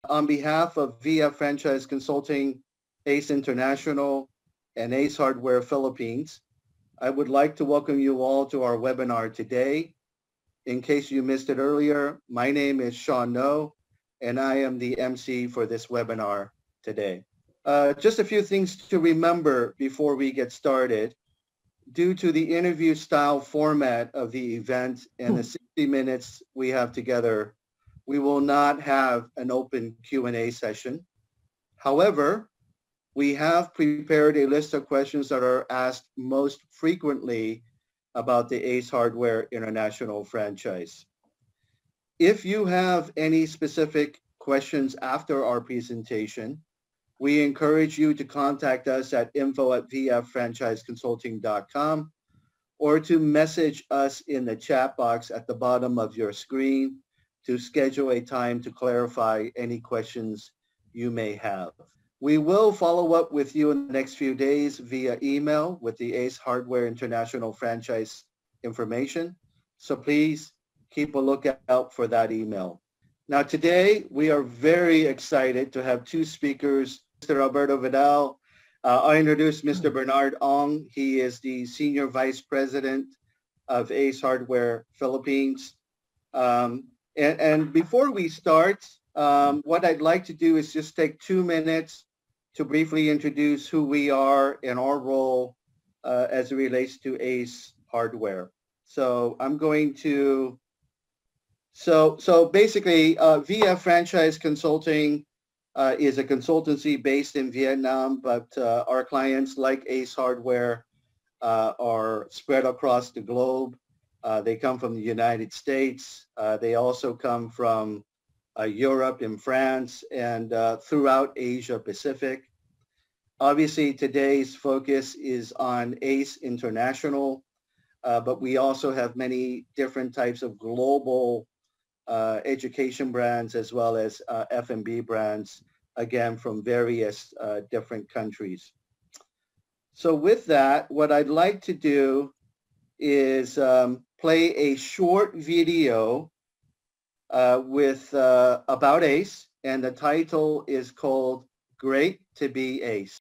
On behalf of VF Franchise Consulting, ACE International, and ACE Hardware Philippines, I would like to welcome you all to our webinar today. In case you missed it earlier, my name is Sean No, and I am the MC for this webinar today. Just a few things to remember before we get started. Due to the interview style format of the event and the 60 minutes we have together, we will not have an open Q&A session. However, we have prepared a list of questions that are asked most frequently about the ACE Hardware International franchise. If you have any specific questions after our presentation, we encourage you to contact us at info@vfranchiseconsulting.com or to message us in the chat box at the bottom of your screen to schedule a time to clarify any questions you may have. We will follow up with you in the next few days via email with the ACE Hardware International franchise information, so please keep a lookout for that email. Now today, we are very excited to have two speakers, Mr. Alberto Vidal. I'll introduce Mr. Bernard Ong. He is the Senior Vice President of ACE Hardware Philippines. And before we start, what I'd like to do is just take 2 minutes to briefly introduce who we are and our role as it relates to ACE Hardware. So I'm going to, so basically VF Franchise Consulting is a consultancy based in Vietnam, but our clients like ACE Hardware are spread across the globe. They come from the United States. They also come from Europe and France and throughout Asia Pacific. Obviously, today's focus is on ACE International, but we also have many different types of global education brands as well as F&B brands, again, from various different countries. So with that, what I'd like to do is play a short video with about ACE, and the title is called Great to be ACE.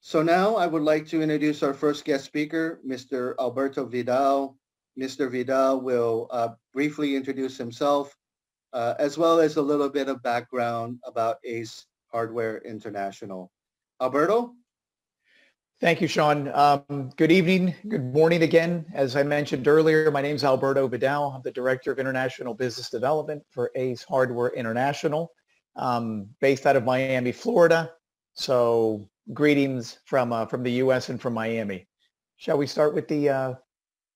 So now I would like to introduce our first guest speaker, Mr. Alberto Vidal. Mr. Vidal will briefly introduce himself, as well as a little bit of background about ACE Hardware International. Alberto? Thank you, Sean. Good evening, good morning again. As I mentioned earlier, my name is Alberto Vidal. I'm the Director of International Business Development for ACE Hardware International, based out of Miami, Florida. So greetings from the U.S. and from Miami. Shall we start with the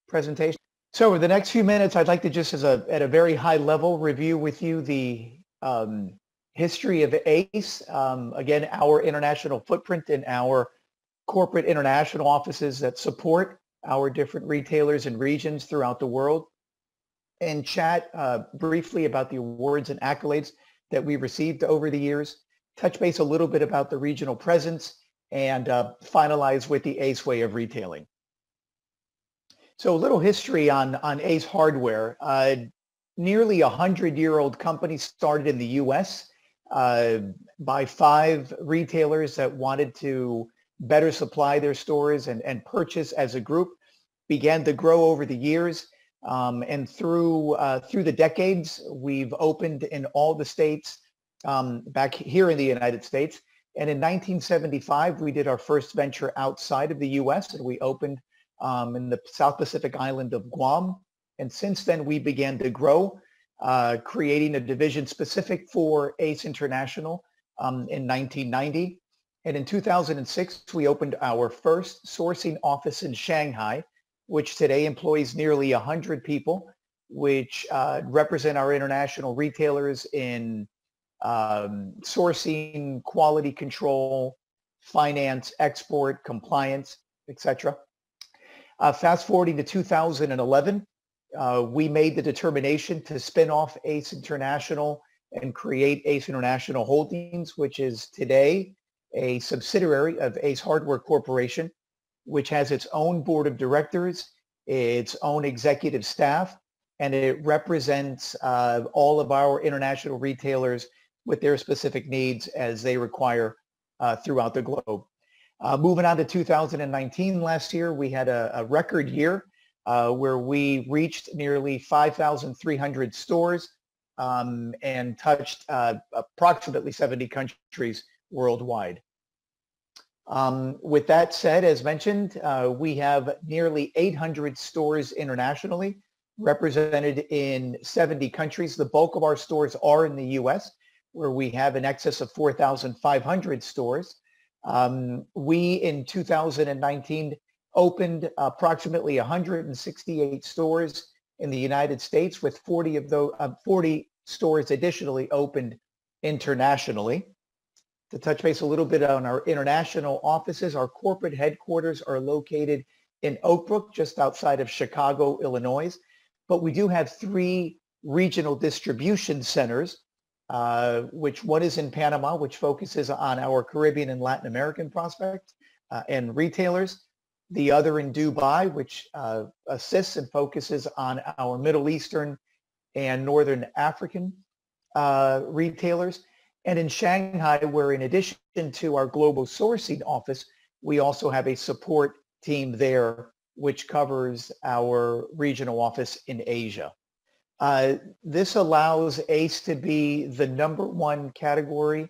presentation? So over the next few minutes, I'd like to just at a very high level review with you the history of ACE. Again, our international footprint and our corporate international offices that support our different retailers and regions throughout the world, and chat briefly about the awards and accolades that we received over the years, touch base a little bit about the regional presence, and finalize with the ACE way of retailing. So a little history on ACE Hardware. Nearly 100-year-old company, started in the U.S. By 5 retailers that wanted to better supply their stores and purchase as a group, began to grow over the years. And through the decades, we've opened in all the states back here in the United States. And in 1975, we did our first venture outside of the U.S. and we opened in the South Pacific island of Guam. And since then, we began to grow, creating a division specific for ACE International in 1990. And in 2006, we opened our first sourcing office in Shanghai, which today employs nearly 100 people, which represent our international retailers in sourcing, quality control, finance, export, compliance, etc. Fast forwarding to 2011, we made the determination to spin off ACE International and create ACE International Holdings, which is today a subsidiary of ACE Hardware Corporation, which has its own board of directors, its own executive staff, and it represents all of our international retailers with their specific needs as they require throughout the globe. Moving on to 2019, last year, we had a record year where we reached nearly 5,300 stores and touched approximately 70 countries worldwide. With that said, as mentioned, we have nearly 800 stores internationally, represented in 70 countries. The bulk of our stores are in the U.S., where we have in excess of 4,500 stores. We, in 2019, opened approximately 168 stores in the United States, with 40 of those 40 stores additionally opened internationally. To touch base a little bit on our international offices, our corporate headquarters are located in Oak Brook, just outside of Chicago, Illinois. But we do have 3 regional distribution centers, which one is in Panama, which focuses on our Caribbean and Latin American prospects and retailers. The other in Dubai, which assists and focuses on our Middle Eastern and Northern African retailers. And in Shanghai, where in addition to our global sourcing office, we also have a support team there, which covers our regional office in Asia. This allows ACE to be the #1 category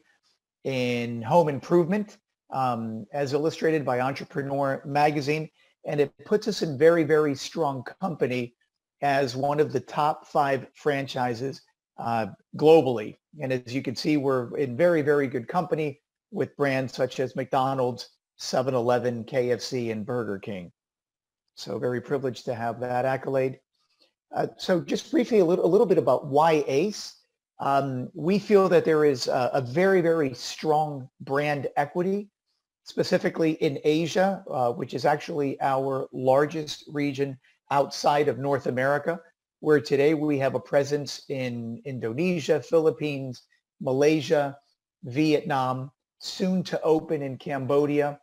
in home improvement, as illustrated by Entrepreneur Magazine. And it puts us in very, very strong company as one of the top 5 franchises globally. And as you can see, we're in very, very good company with brands such as McDonald's, 7-Eleven, KFC, and Burger King. So very privileged to have that accolade. So just briefly, a little bit about why ACE. We feel that there is a very, very strong brand equity, specifically in Asia, which is actually our largest region outside of North America, where today we have a presence in Indonesia, Philippines, Malaysia, Vietnam, soon to open in Cambodia,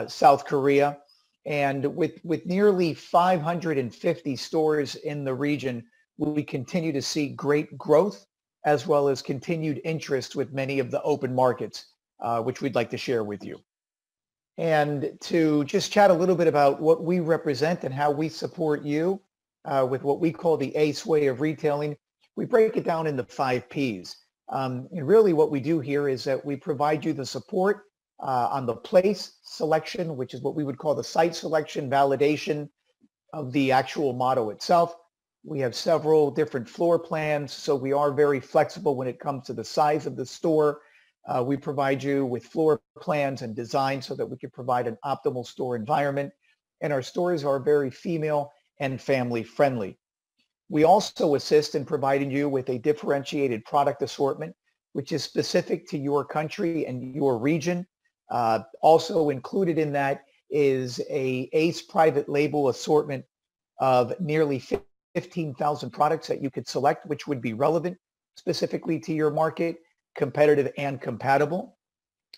South Korea. And with nearly 550 stores in the region, we continue to see great growth as well as continued interest with many of the open markets, which we'd like to share with you. And to just chat a little bit about what we represent and how we support you with what we call the ACE way of retailing, we break it down into 5 Ps. And really what we do here is that we provide you the support on the place selection, which is what we would call the site selection, validation of the actual model itself. We have several different floor plans, so we are very flexible when it comes to the size of the store, We provide you with floor plans and design so that we can provide an optimal store environment. And our stores are very female and family friendly. We also assist in providing you with a differentiated product assortment, which is specific to your country and your region. Also included in that is a ACE private label assortment of nearly 15,000 products that you could select, which would be relevant specifically to your market, competitive and compatible.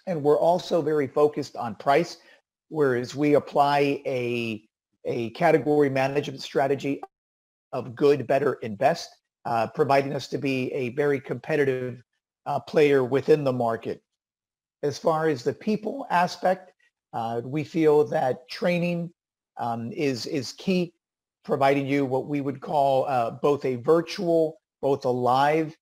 And we're also very focused on price, whereas we apply a category management strategy of good, better, and best, providing us to be a very competitive player within the market. As far as the people aspect, we feel that training is key, providing you what we would call both a virtual, both a live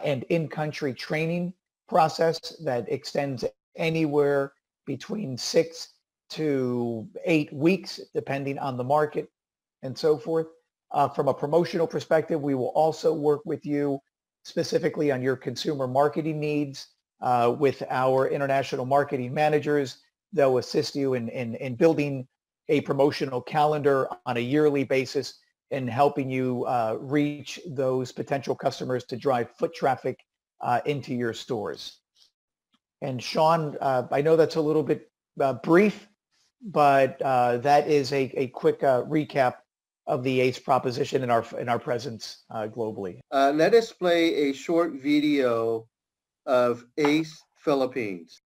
and in-country training process that extends anywhere between 6 to 8 weeks, depending on the market and so forth. From a promotional perspective, we will also work with you specifically on your consumer marketing needs with our international marketing managers. They'll assist you in building a promotional calendar on a yearly basis and helping you reach those potential customers to drive foot traffic into your stores. And Sean, I know that's a little bit brief, but that is a quick recap of the ACE proposition in our presence globally. Let us play a short video of ACE Philippines.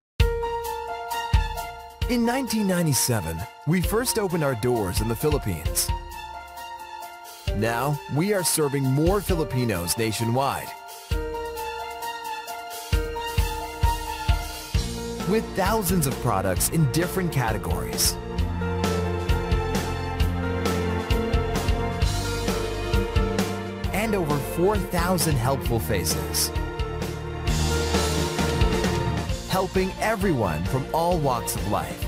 In 1997, we first opened our doors in the Philippines. Now, we are serving more Filipinos nationwide. With thousands of products in different categories. And over 4,000 helpful faces. Helping everyone from all walks of life.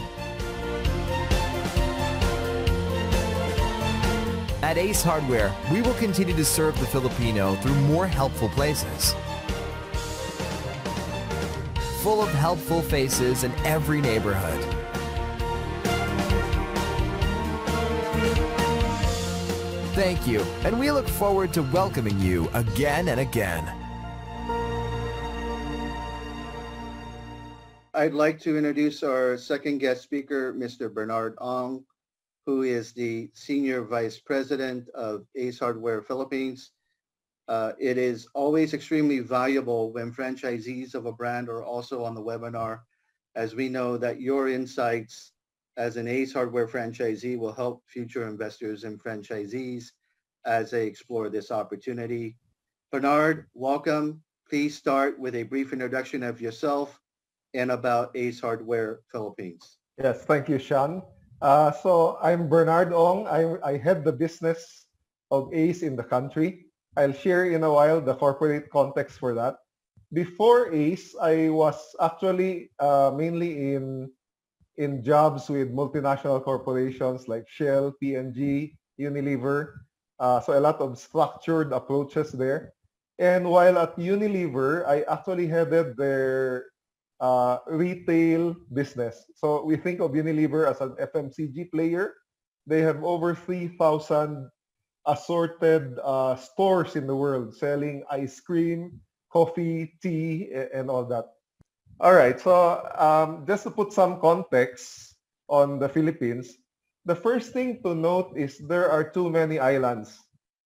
At Ace Hardware, we will continue to serve the Filipino through more helpful places. Full of helpful faces in every neighborhood. Thank you, and we look forward to welcoming you again and again. I'd like to introduce our second guest speaker, Mr. Bernard Ong, who is the Senior Vice President of Ace Hardware Philippines. It is always extremely valuable when franchisees of a brand are also on the webinar, as we know that your insights as an Ace Hardware franchisee will help future investors and franchisees as they explore this opportunity. Bernard, welcome. Please start with a brief introduction of yourself and about Ace Hardware Philippines. Yes, thank you, Sean. So I'm Bernard Ong. I head the business of Ace in the country. I'll share in a while the corporate context for that. Before Ace, I was actually mainly in jobs with multinational corporations like Shell, P&G, Unilever. So a lot of structured approaches there. And while at Unilever, I actually headed their retail business. So we think of Unilever as an FMCG player. They have over 3,000 assorted stores in the world selling ice cream, coffee, tea, and all that. All right, so just to put some context on the Philippines, the first thing to note is there are too many islands,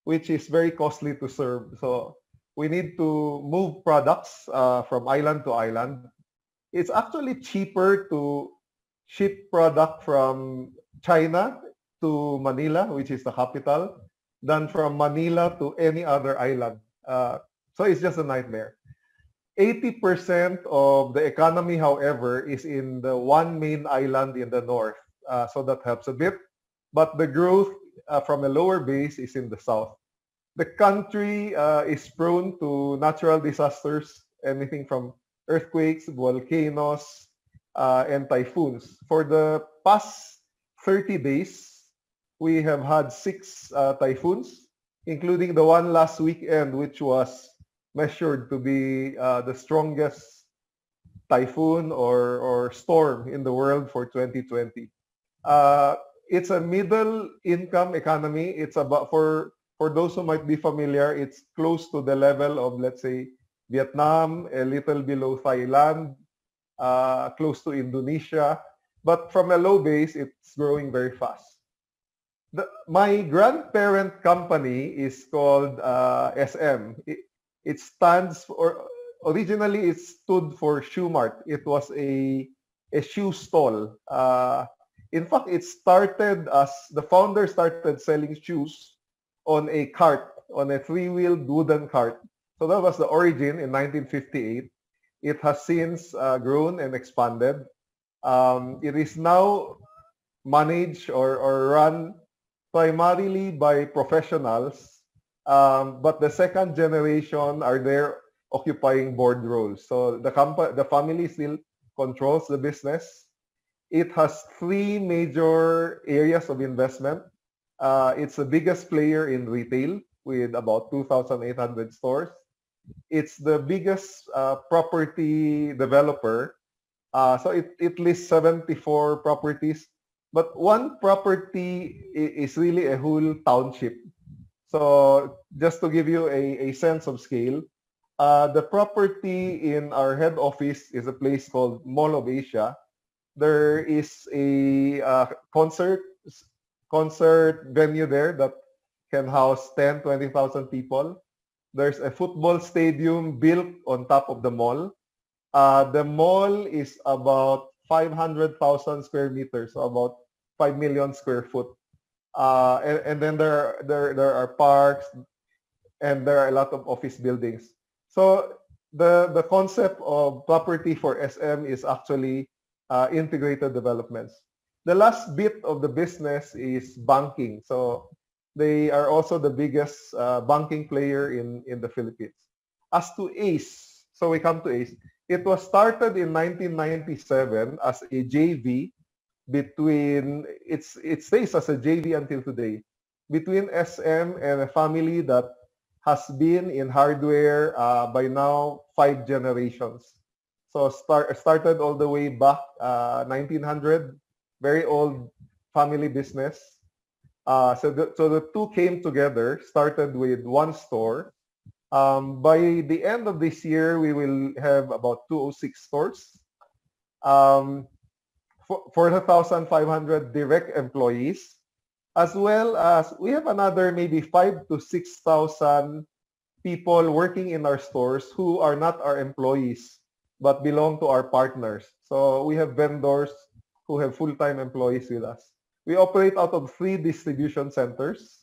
which is very costly to serve. So we need to move products from island to island. It's actually cheaper to ship product from China to Manila, which is the capital, than from Manila to any other island. So it's just a nightmare. 80% of the economy, however, is in the one main island in the north. So that helps a bit. But the growth from a lower base is in the south. The country is prone to natural disasters, anything from earthquakes, volcanoes, and typhoons. For the past 30 days, we have had 6 typhoons, including the one last weekend, which was measured to be the strongest typhoon or storm in the world for 2020. Uh, it's a middle income economy. It's about, for those who might be familiar, it's close to the level of, let's say, Vietnam, a little below Thailand, close to Indonesia. But from a low base, it's growing very fast. My grandparent company is called SM. It stands for, originally it stood for Shoe Mart. It was a shoe stall. In fact, it started as, the founder started selling shoes on a cart, on a three-wheeled wooden cart. So that was the origin in 1958. It has since grown and expanded. It is now managed or run primarily by professionals, but the second generation are there occupying board roles. So the family still controls the business. It has three major areas of investment. It's the biggest player in retail with about 2,800 stores. It's the biggest property developer. So it lists 74 properties, but one property is really a whole township. So just to give you a sense of scale, the property in our head office is a place called Mall of Asia. There is a concert venue there that can house 10, 20,000 people. There's a football stadium built on top of the mall. The mall is about 500,000 square meters, so about 5 million square foot. And then there are parks, and there are a lot of office buildings. So the concept of property for SM is actually integrated developments. The last bit of the business is banking. So they are also the biggest banking player in the Philippines. As to ACE, so we come to ACE. It was started in 1997 as a JV between, it stays as a JV until today, between SM and a family that has been in hardware by now 5 generations. So started all the way back 1900, very old family business. So the two came together, started with one store. By the end of this year, we will have about 206 stores, 4,500 direct employees, as well as we have another maybe 5,000 to 6,000 people working in our stores who are not our employees, but belong to our partners. So we have vendors who have full-time employees with us. We operate out of 3 distribution centers.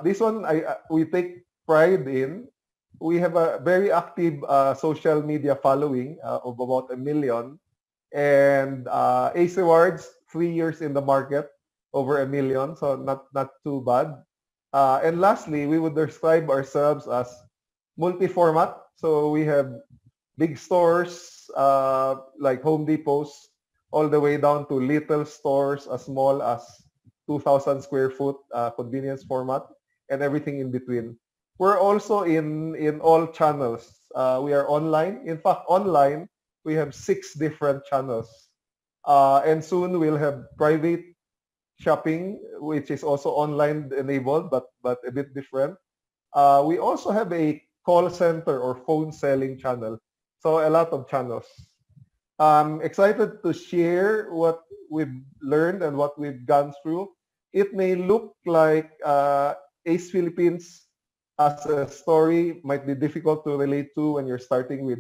This one we take pride in. We have a very active social media following of about 1 million. And ACE Awards, 3 years in the market, over 1 million, so not too bad. And lastly, we would describe ourselves as multi-format. So we have big stores like Home Depots, all the way down to little stores as small as 2,000 square foot convenience format, and everything in between. We're also in all channels. We are online. In fact, online, we have 6 different channels. And soon we'll have private shopping, which is also online enabled, but a bit different. We also have a call center or phone selling channel. So a lot of channels. I'm excited to share what we've learned and what we've gone through. It may look like ACE Philippines as a story might be difficult to relate to when you're starting with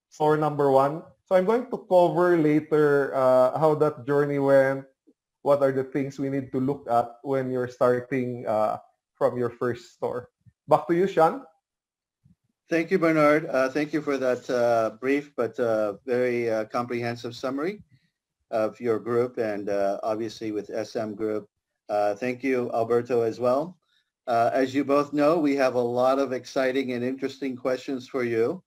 store number 1. So I'm going to cover later how that journey went, what are the things we need to look at when you're starting from your first store. Back to you, Sean. Thank you, Bernard. Thank you for that brief but very comprehensive summary of your group and obviously with SM Group. Thank you, Alberto, as well. As you both know, we have a lot of exciting and interesting questions for you.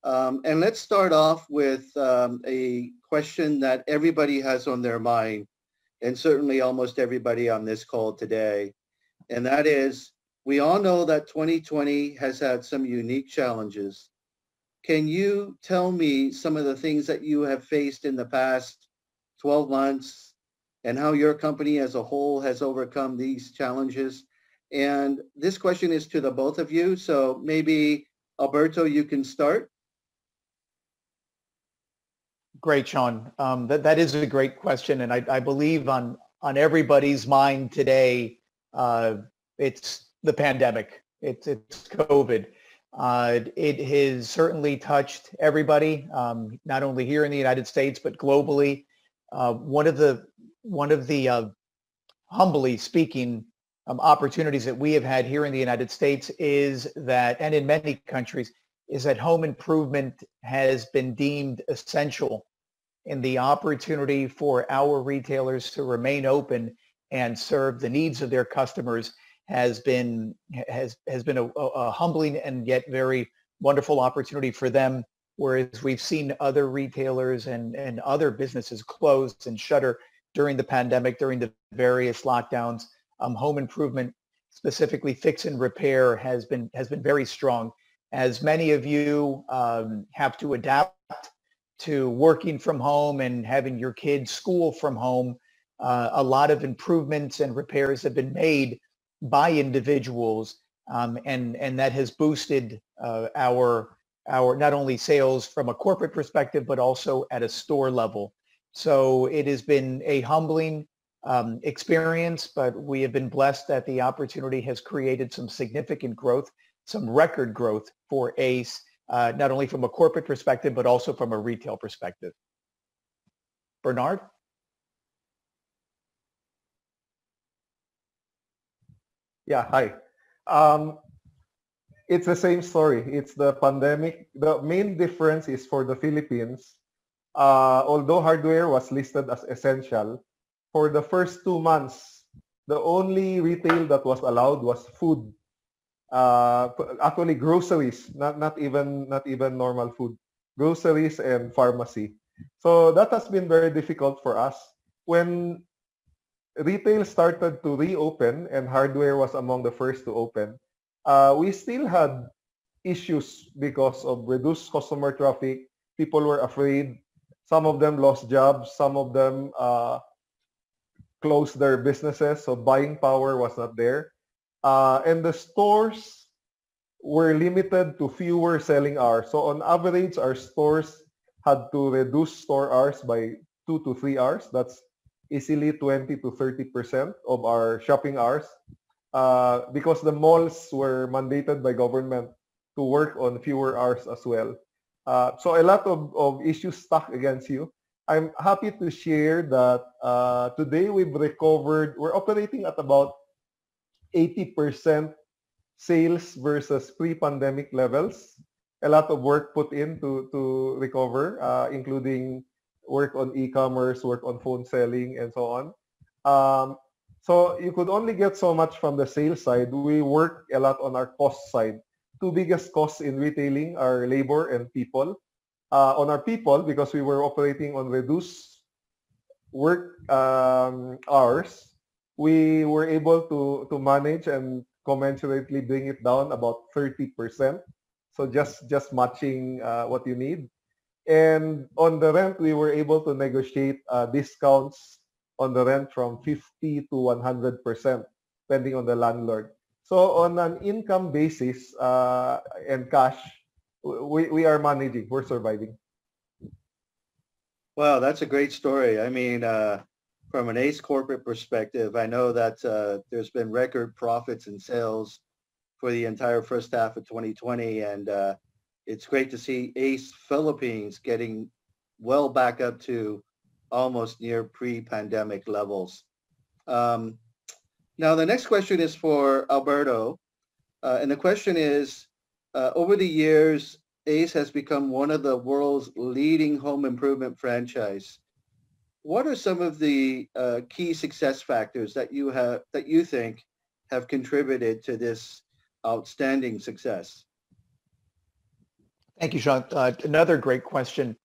And let's start off with a question that everybody has on their mind, and certainly almost everybody on this call today. And that is, we all know that 2020 has had some unique challenges. can you tell me some of the things that you have faced in the past 12 months and how your company as a whole has overcome these challenges? And this question is to the both of you. So maybe Alberto, you can start. Great, Sean. That is a great question, and I believe on everybody's mind today, it's the pandemic. It's COVID. It has certainly touched everybody, not only here in the United States but globally. One of the humbly speaking opportunities that we have had here in the United States is that, and in many countries, is that home improvement has been deemed essential, and the opportunity for our retailers to remain open and serve the needs of their customers has been a humbling and yet very wonderful opportunity for them. Whereas we've seen other retailers and other businesses close and shutter during the pandemic, during the various lockdowns, home improvement, specifically fix and repair, has been very strong. As many of you have to adapt to working from home and having your kids school from home, a lot of improvements and repairs have been made by individuals, and that has boosted our not only sales from a corporate perspective but also at a store level. So it has been a humbling experience, but we have been blessed that the opportunity has created some significant growth, some record growth for ACE, not only from a corporate perspective, but also from a retail perspective. Bernard? Yeah, hi. It's the same story. It's the pandemic. The main difference is for the Philippines, although hardware was listed as essential, for the first 2 months, the only retail that was allowed was food. Actually groceries, not even normal food, groceries and pharmacy. So that has been very difficult for us. When retail started to reopen and hardware was among the first to open, we still had issues because of reduced customer traffic. People were afraid. Some of them lost jobs. Some of them closed their businesses, so buying power was not there. And the stores were limited to fewer selling hours. So on average, our stores had to reduce store hours by 2 to 3 hours. That's easily 20 to 30% of our shopping hours, because the malls were mandated by government to work on fewer hours as well. So a lot of issues stuck against you. I'm happy to share that today we've recovered. We're operating at about 80% sales versus pre-pandemic levels. A lot of work put in to recover, including work on e-commerce, work on phone selling, and so on. So you could only get so much from the sales side. We work a lot on our cost side. Two biggest costs in retailing are labor and people. On our people, because we were operating on reduced work hours, we were able to manage and commensurately bring it down about 30%. So just matching what you need. And on the rent, we were able to negotiate discounts on the rent from 50 to 100%, depending on the landlord. So on an income basis and cash, we are managing. We're surviving. Wow, that's a great story. I mean, from an ACE corporate perspective, I know that there's been record profits and sales for the entire first half of 2020, and it's great to see ACE Philippines getting well back up to almost near pre-pandemic levels. Now, the next question is for Alberto, and the question is, over the years, ACE has become one of the world's leading home improvement franchise. What are some of the key success factors that you think have contributed to this outstanding success? Thank you, Sean. Another great question.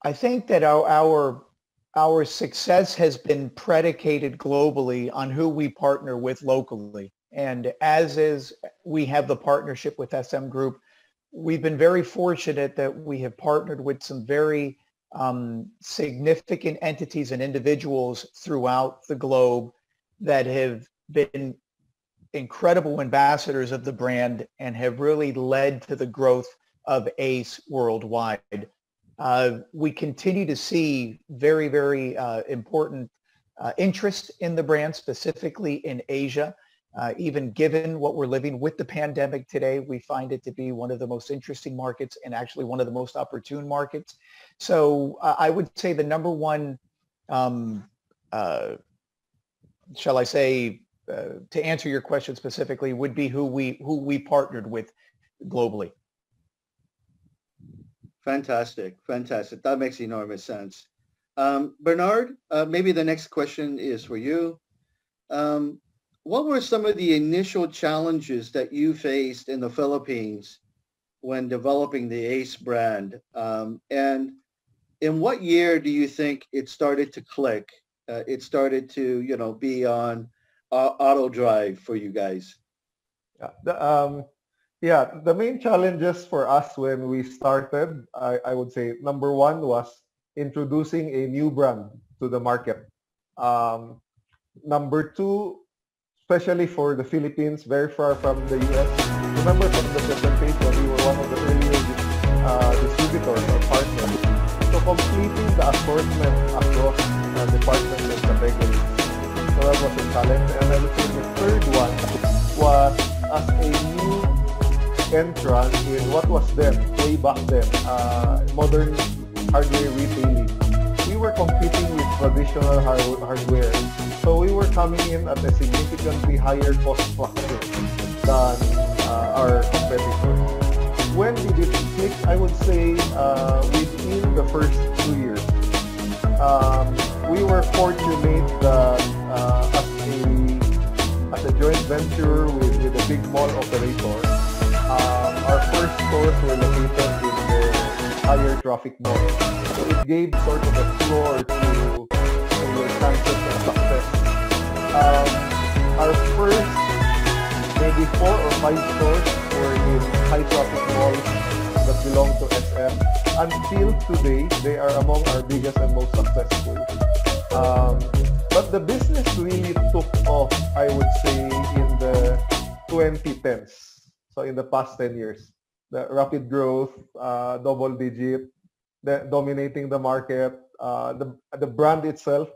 I think that our success has been predicated globally on who we partner with locally. And as is, we have the partnership with SM Group. we've been very fortunate that we have partnered with some very significant entities and individuals throughout the globe that have been incredible ambassadors of the brand and have really led to the growth of ACE worldwide. We continue to see very, very important interest in the brand, specifically in Asia. Even given what we're living with the pandemic today, we find it to be one of the most interesting markets and actually one of the most opportune markets. So I would say the number one, shall I say, to answer your question specifically, would be who we partnered with globally. Fantastic. That makes enormous sense. Bernard, maybe the next question is for you. What were some of the initial challenges that you faced in the Philippines when developing the ACE brand? And in what year do you think it started to click? It started to, be on auto drive for you guys? The main challenges for us when we started, I would say number one was introducing a new brand to the market. Number two, especially for the Philippines, very far from the US. Remember from the presentation, we were one of the earlier distributors or partners. So completing the assortment across departments and categories. So that was a challenge. And I would say the third one was as a new entrant in what was then, way back then, modern hardware retailing. We were competing with traditional hardware. So we were coming in at a significantly higher cost structure than our competitors. When did it click? I would say within the first 2 years. We were fortunate that as a joint venture with a big mall operator, our first stores were located in the higher traffic malls. So it gave sort of a floor to your chances of success. Our first maybe 4 or 5 stores were in high traffic malls that belong to SM. Until today, they are among our biggest and most successful. But the business really took off, I would say, in the 2010s. So in the past 10 years, the rapid growth, double digit, dominating the market, the brand itself,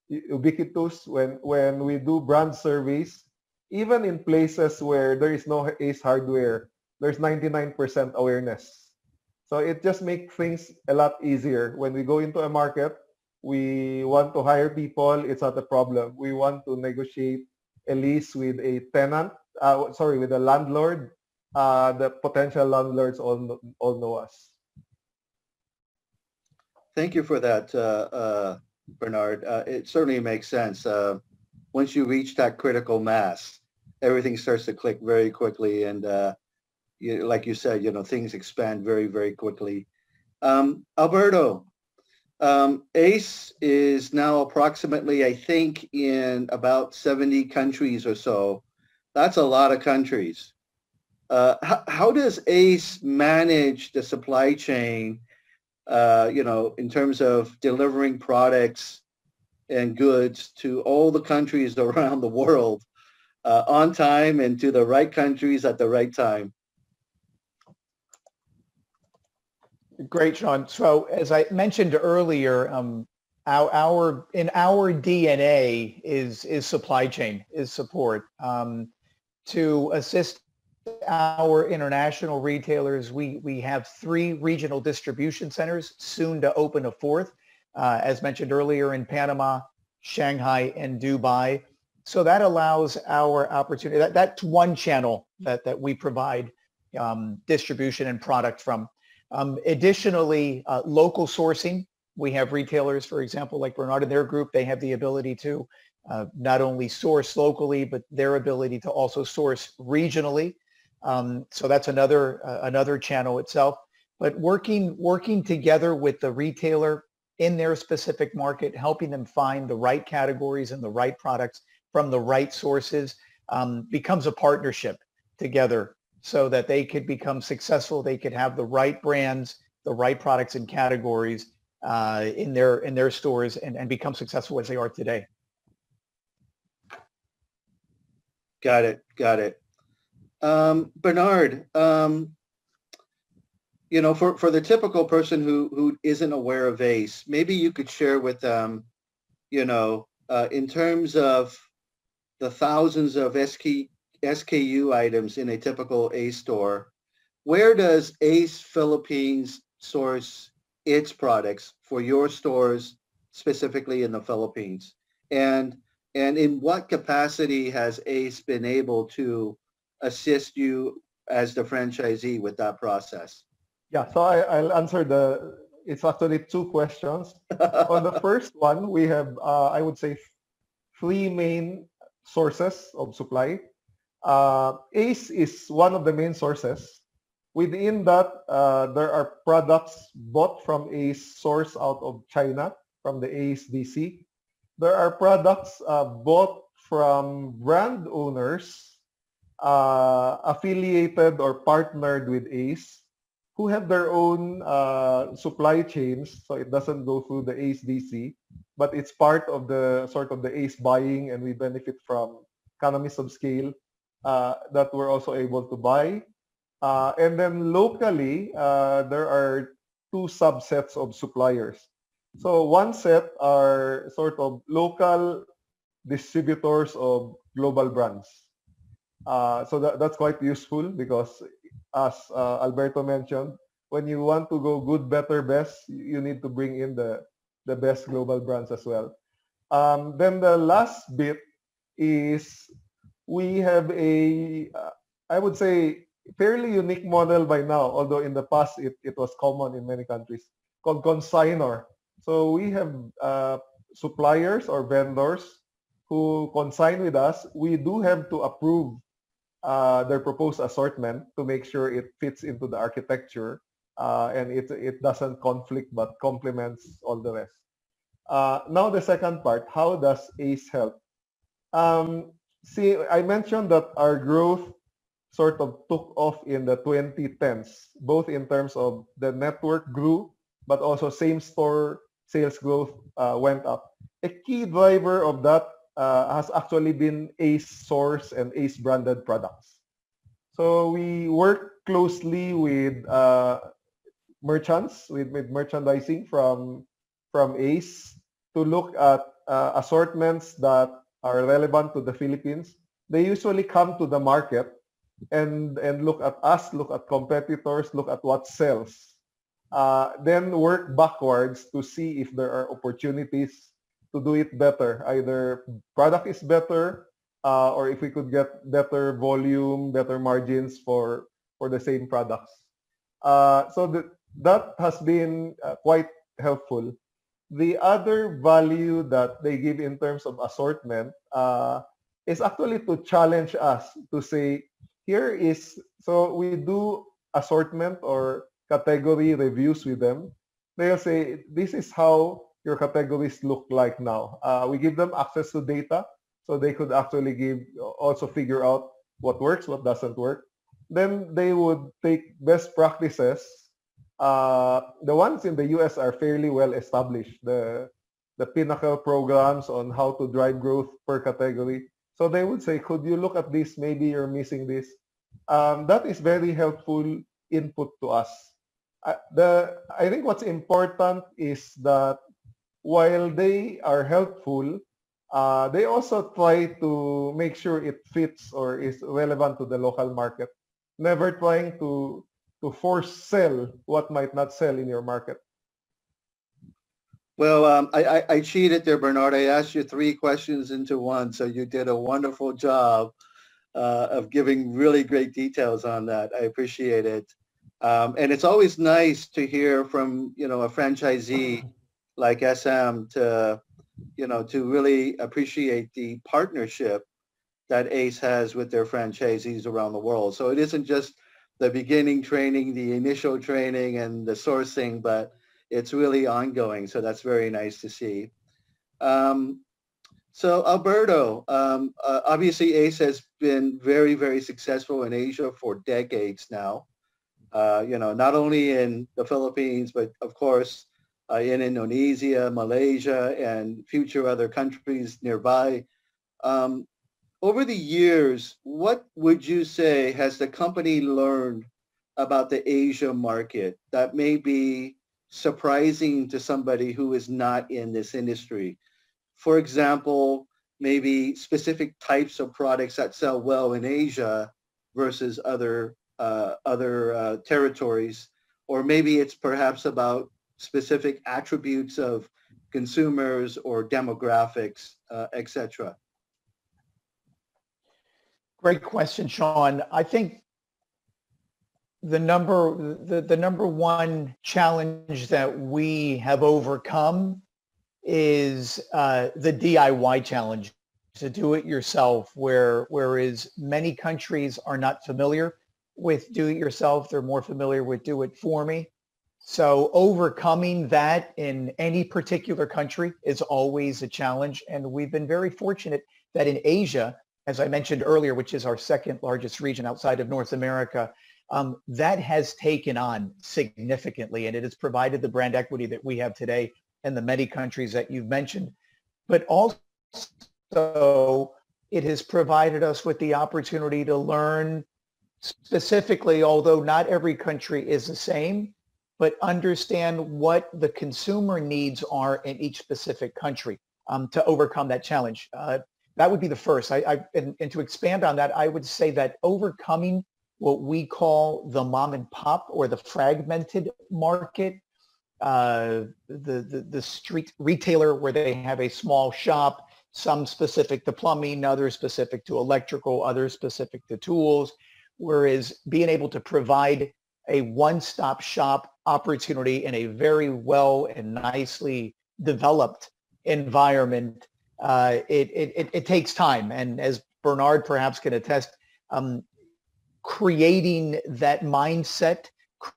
ubiquitous. When we do brand surveys, even in places where there is no ACE hardware, there's 99% awareness. So it just makes things a lot easier. When we go into a market, we want to hire people, it's not a problem. We want to negotiate a lease with a tenant, with a landlord. The potential landlords all know us. Thank you for that, Bernard. It certainly makes sense. Once you reach that critical mass, everything starts to click very quickly. And like you said, things expand very, very quickly. Alberto, ACE is now approximately, I think, in about 70 countries or so. That's a lot of countries. How does ACE manage the supply chain, in terms of delivering products and goods to all the countries around the world on time and to the right countries at the right time? Great, Sean. So as I mentioned earlier, our DNA is supply chain, is support. To assist our international retailers, we have 3 regional distribution centers, soon to open a 4th, as mentioned earlier, in Panama, Shanghai, and Dubai. So that allows our opportunity. That's one channel that we provide distribution and product from. Additionally, local sourcing. We have retailers, for example, like Bernard and their group, they have the ability to not only source locally, but their ability to also source regionally. So that's another channel itself. But working together with the retailer in their specific market, helping them find the right categories and the right products from the right sources, becomes a partnership together. so that they could become successful. They could have the right brands, the right products and categories in their stores and become successful as they are today. Got it. Bernard, for the typical person who isn't aware of ACE, maybe you could share with them, in terms of the thousands of SKU items in a typical ACE store, where does ACE Philippines source its products for your stores, specifically in the Philippines? And in what capacity has ACE been able to assist you as the franchisee with that process? Yeah, so I'll answer it's actually two questions. On the first one, we have, I would say, three main sources of supply. ACE is one of the main sources. Within that, there are products bought from ACE sourced out of China, from the ACE DC. There are products bought from brand owners affiliated or partnered with ACE, who have their own supply chains, so it doesn't go through the ACE DC, but it's part of the ACE buying, and we benefit from economies of scale that we're also able to buy. And then locally, there are two subsets of suppliers. So one set are sort of local distributors of global brands. So that's quite useful because, as Alberto mentioned, when you want to go good, better, best, you need to bring in the best global brands as well. Then the last bit is we have I would say, fairly unique model by now, although in the past it was common in many countries, called consignor. So we have suppliers or vendors who consign with us. We do have to approve their proposed assortment to make sure it fits into the architecture and it doesn't conflict but complements all the rest. Now the second part, how does ACE help? See, I mentioned that our growth sort of took off in the 2010s, both in terms of the network grew, but also same-store sales growth went up. A key driver of that has actually been ACE source and ACE branded products. So we work closely with merchants, with merchandising from ACE to look at assortments that are relevant to the Philippines. They usually come to the market and look at us, look at competitors, look at what sells. Then work backwards to see if there are opportunities to do it better. Either product is better, or if we could get better volume, better margins for the same products. So that has been quite helpful. The other value that they give in terms of assortment is actually to challenge us to say, so we do assortment or category reviews with them. They'll say, this is how your categories look like now. We give them access to data so they could actually also figure out what works, what doesn't work. Then they would take best practices. The ones in the US are fairly well established, the pinnacle programs on how to drive growth per category. So they would say, could you look at this? Maybe you're missing this. That is very helpful input to us. I think what's important is that while they are helpful, they also try to make sure it fits or is relevant to the local market. Never trying to force sell what might not sell in your market. Well, I cheated there, Bernard. I asked you three questions into one, so you did a wonderful job of giving really great details on that. I appreciate it. And it's always nice to hear from, a franchisee like SM to really appreciate the partnership that ACE has with their franchisees around the world. So it isn't just the beginning training, the initial training and the sourcing, but it's really ongoing. So that's very nice to see. So Alberto, obviously ACE has been very, very successful in Asia for decades now. Not only in the Philippines, but of course in Indonesia, Malaysia, and future other countries nearby. Um, Over the years, what would you say has the company learned about the Asia market that may be surprising to somebody who is not in this industry? For example, maybe specific types of products that sell well in Asia versus other territories, or maybe it's perhaps about specific attributes of consumers or demographics, etc. Great question, Sean. I think the number one challenge that we have overcome is the DIY challenge, to do it yourself, whereas many countries are not familiar with do it yourself, they're more familiar with do it for me. So overcoming that in any particular country is always a challenge. And we've been very fortunate that in Asia, as I mentioned earlier, which is our second largest region outside of North America, that has taken on significantly, and it has provided the brand equity that we have today in the many countries that you've mentioned. But also, it has provided us with the opportunity to learn specifically, although not every country is the same, but understand what the consumer needs are in each specific country to overcome that challenge. That would be the first. And to expand on that, I would say that overcoming what we call the mom and pop or the fragmented market, the street retailer where they have a small shop, some specific to plumbing, others specific to electrical, others specific to tools, whereas being able to provide a one-stop shop opportunity in a very well and nicely developed environment, it takes time. And as Bernard perhaps can attest, creating that mindset,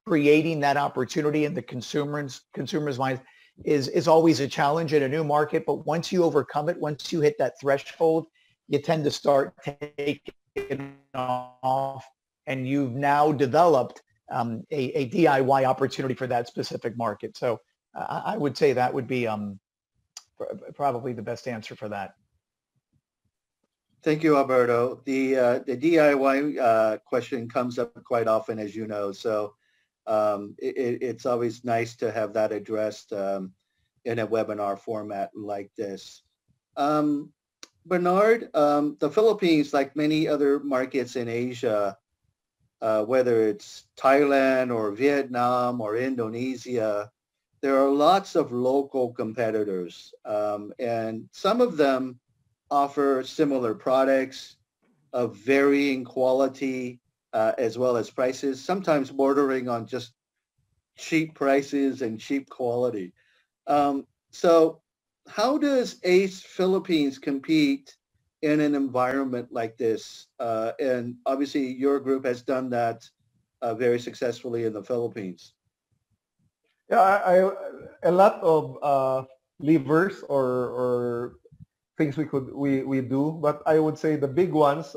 creating that opportunity in the consumer's mind is always a challenge in a new market. But once you overcome it, once you hit that threshold, you tend to start taking off, and you've now developed a DIY opportunity for that specific market. So I would say that would be probably the best answer for that. Thank you, Alberto. The DIY question comes up quite often, as you know. So it's always nice to have that addressed in a webinar format like this. Bernard, the Philippines, like many other markets in Asia, whether it's Thailand or Vietnam or Indonesia, there are lots of local competitors, and some of them offer similar products of varying quality as well as prices, sometimes bordering on just cheap prices and cheap quality. So how does ACE Philippines compete in an environment like this? And obviously your group has done that very successfully in the Philippines. Yeah, a lot of levers or things we do, but I would say the big ones.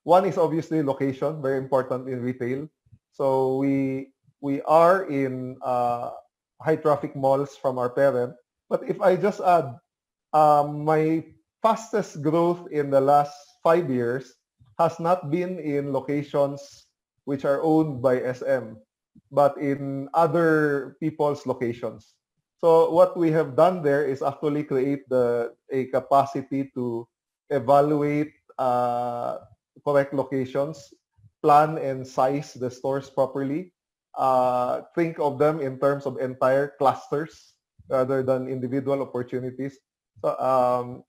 One is obviously location, very important in retail. So we are in high traffic malls from our parent. But if I just add, my fastest growth in the last 5 years has not been in locations which are owned by SM, but in other people's locations. So what we have done there is actually create a capacity to evaluate correct locations, plan and size the stores properly, think of them in terms of entire clusters rather than individual opportunities. So,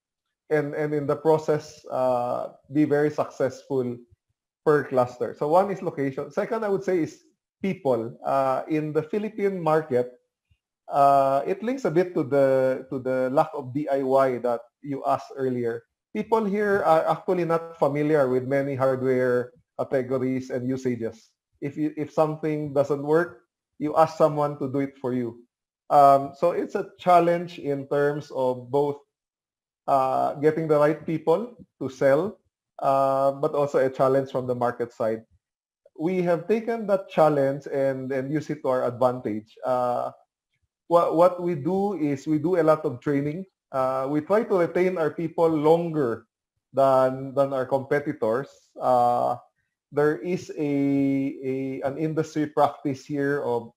and in the process, be very successful per cluster. So one is location. Second, I would say is people. In the Philippine market, it links a bit to the lack of DIY that you asked earlier. People here are actually not familiar with many hardware categories and usages. If something doesn't work, you ask someone to do it for you. So it's a challenge in terms of both getting the right people to sell, but also a challenge from the market side. We have taken that challenge and use it to our advantage. What we do is we do a lot of training. We try to retain our people longer than our competitors. There is an industry practice here of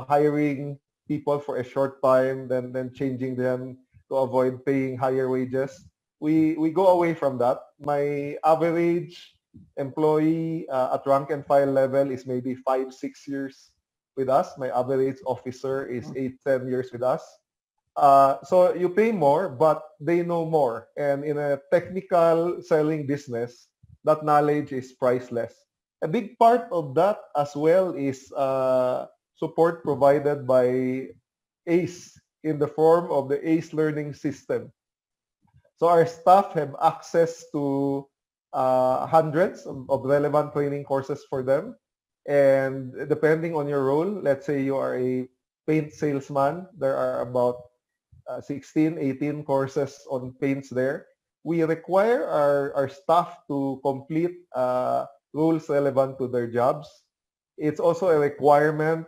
hiring people for a short time, then changing them to avoid paying higher wages. We go away from that. My average employee at rank and file level is maybe 5-6 years with us. My average officer is 8-10 years with us. So you pay more, but they know more. And in a technical selling business, that knowledge is priceless. A big part of that as well is support provided by ACE in the form of the ACE learning system. So our staff have access to hundreds of relevant training courses for them. And depending on your role, let's say you are a paint salesman, there are about 16, 18 courses on paints there. We require our staff to complete roles relevant to their jobs. It's also a requirement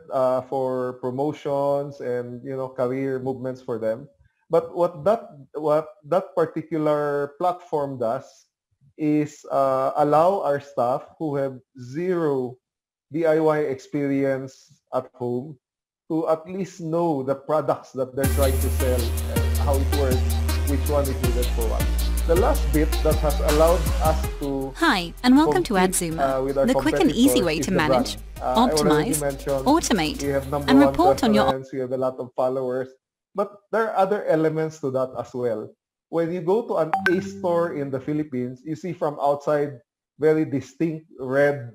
for promotions and career movements for them. But what that particular platform does is allow our staff who have zero DIY experience at home to at least know the products that they're trying to sell, how it works, which one is needed for what. The last bit that has allowed us to Hi, and welcome to AdZoomer, the quick and easy way to manage, optimize, automate, and report on your... We have a lot of followers, but there are other elements to that as well. When you go to an ACE store in the Philippines, you see from outside very distinct red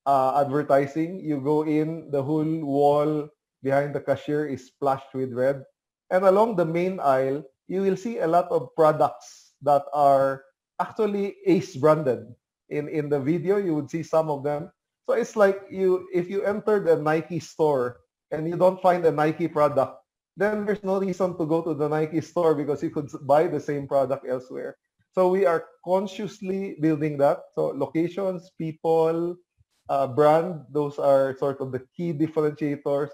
advertising. You go in, the whole wall behind the cashier is splashed with red. And along the main aisle, you will see a lot of products that are actually ACE branded. In the video, you would see some of them. So it's like if you entered a Nike store and you don't find a Nike product, then there's no reason to go to the Nike store because you could buy the same product elsewhere. So we are consciously building that. So locations, people, brand, those are sort of the key differentiators.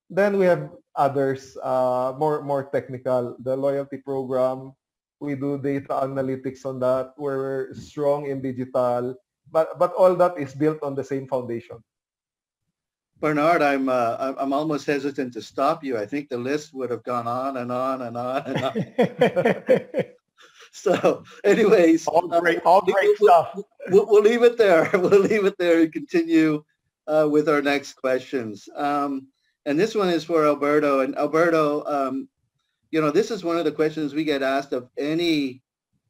Then we have others, more technical, the loyalty program. We do data analytics on that. We're strong in digital, but all that is built on the same foundation. Bernard, I'm almost hesitant to stop you. I think the list would have gone on and on and on and on. So, anyways, all great stuff. We'll leave it there. We'll leave it there and continue with our next questions. And this one is for Alberto. And Alberto, this is one of the questions we get asked of any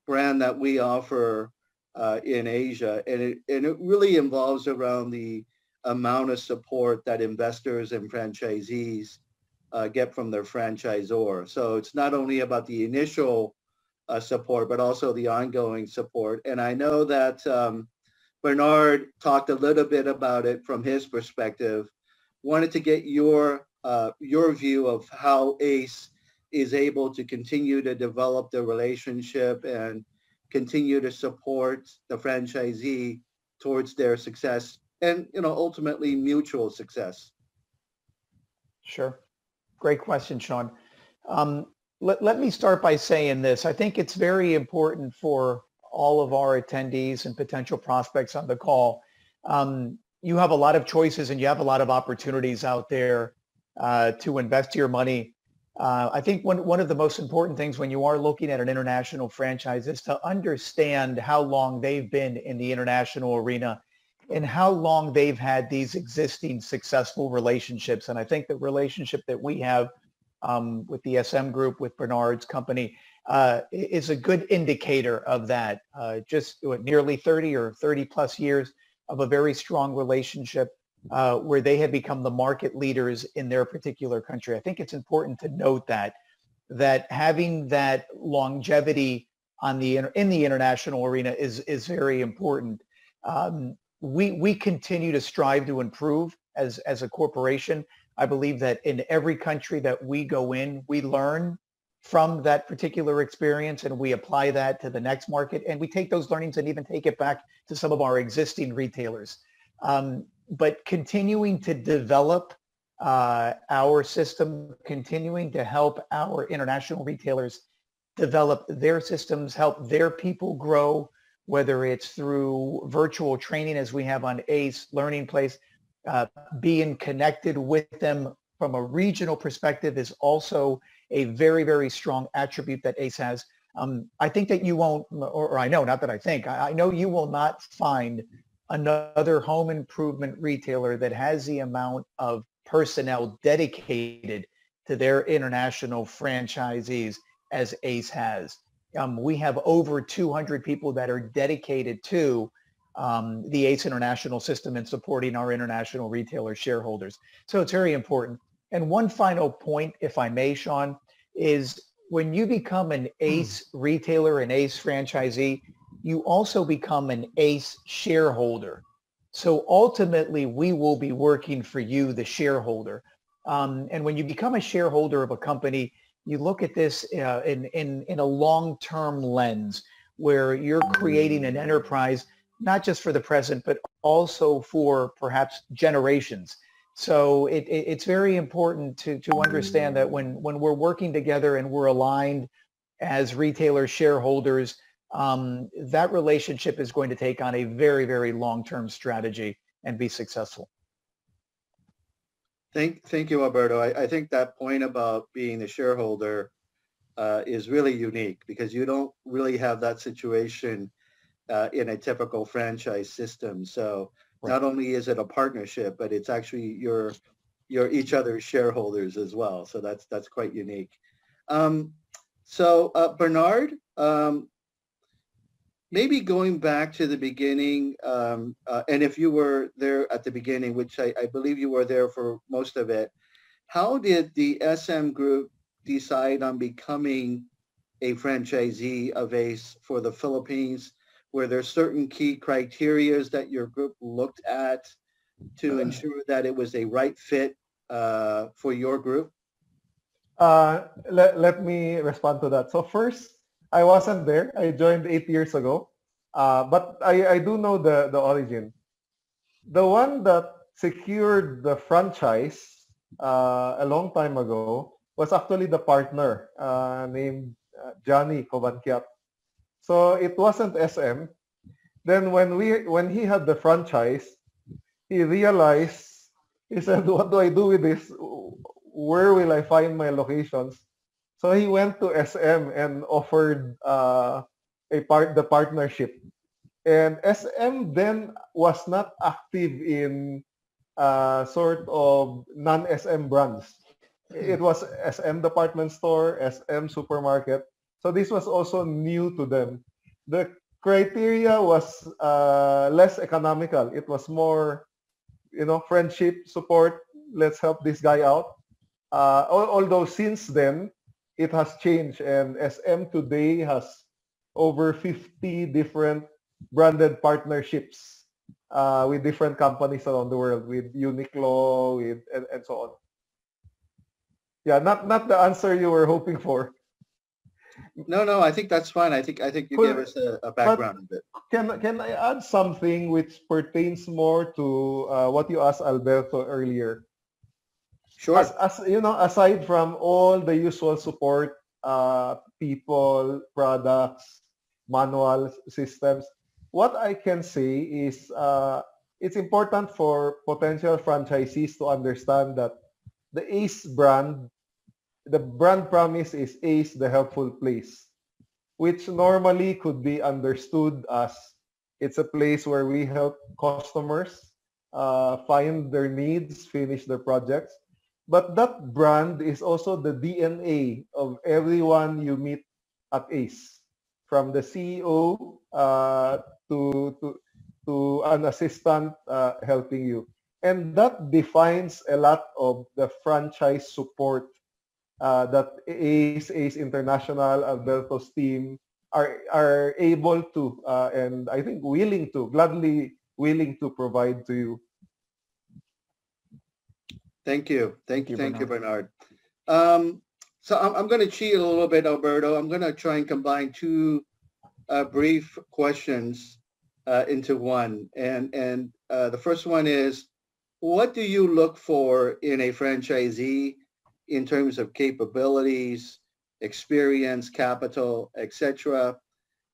brand that we offer in Asia, and it really involves around the amount of support that investors and franchisees get from their franchisor. So it's not only about the initial support, but also the ongoing support. And I know that Bernard talked a little bit about it from his perspective. Wanted to get your view of how ACE is able to continue to develop the relationship and continue to support the franchisee towards their success and, ultimately mutual success. Sure. Great question, Sean. Let me start by saying this. I think it's very important for all of our attendees and potential prospects on the call. You have a lot of choices and you have a lot of opportunities out there to invest your money. I think one of the most important things when you are looking at an international franchise is to understand how long they've been in the international arena and how long they've had these existing successful relationships. And I think the relationship that we have with the SM Group, with Bernard's company, is a good indicator of that. Just nearly 30 or 30 plus years of a very strong relationship where they have become the market leaders in their particular country. I think it's important to note that having that longevity in the international arena is very important. We continue to strive to improve as a corporation. I believe that in every country that we go in, we learn from that particular experience, and we apply that to the next market, and we take those learnings and even take it back to some of our existing retailers. But continuing to develop our system, continuing to help our international retailers develop their systems, help their people grow, whether it's through virtual training as we have on ACE Learning Place, being connected with them from a regional perspective is also a very, very strong attribute that ACE has. I think that you won't, or I know, not that I think, I know you will not find another home improvement retailer that has the amount of personnel dedicated to their international franchisees as ACE has. We have over 200 people that are dedicated to the ACE international system and supporting our international retailer shareholders. So it's very important. And one final point, if I may, Sean, is when you become an ACE retailer, an ACE franchisee, you also become an ACE shareholder. So ultimately, we will be working for you, the shareholder. And when you become a shareholder of a company, you look at this in a long-term lens where you're creating an enterprise, not just for the present, but also for perhaps generations. So it's very important to understand that when we're working together and we're aligned as retailer shareholders, that relationship is going to take on a very, very long-term strategy and be successful. Thank you, Alberto. I think that point about being a shareholder is really unique because you don't really have that situation in a typical franchise system. So not only is it a partnership, but it's actually you're each other's shareholders as well. So that's quite unique. So Bernard, maybe going back to the beginning, and if you were there at the beginning, which I believe you were there for most of it, how did the SM Group decide on becoming a franchisee of ACE for the Philippines? Were there certain key criteria that your group looked at to ensure that it was a right fit for your group? Let me respond to that. So first, I wasn't there. I joined 8 years ago, but I do know the origin. The one that secured the franchise a long time ago was actually the partner named Johnny Cobanquiat. So it wasn't SM. Then when he had the franchise, he realized, he said, what do I do with this? Where will I find my locations? So he went to SM and offered the partnership. And SM then was not active in sort of non-SM brands. It was SM department store, SM supermarket. So this was also new to them. The criteria was less economical. It was more, friendship, support. Let's help this guy out. Although since then, it has changed, and SM today has over 50 different branded partnerships with different companies around the world, with Uniqlo, and so on. Yeah, not the answer you were hoping for. No, I think that's fine. I think you gave us a background of it. Can I add something which pertains more to what you asked Alberto earlier? Sure. As you know, aside from all the usual support, people, products, manuals, systems, what I can say is it's important for potential franchisees to understand that the ACE brand, the brand promise is ACE, the helpful place, which normally could be understood as it's a place where we help customers find their needs, finish their projects. But that brand is also the DNA of everyone you meet at ACE, from the CEO to an assistant helping you. And that defines a lot of the franchise support that ACE International, Alberto's team are able to, and I think gladly willing to provide to you. Thank you, Bernard. So I'm going to cheat a little bit, Alberto. I'm going to try and combine two brief questions into one. And the first one is, what do you look for in a franchisee in terms of capabilities, experience, capital, etc.?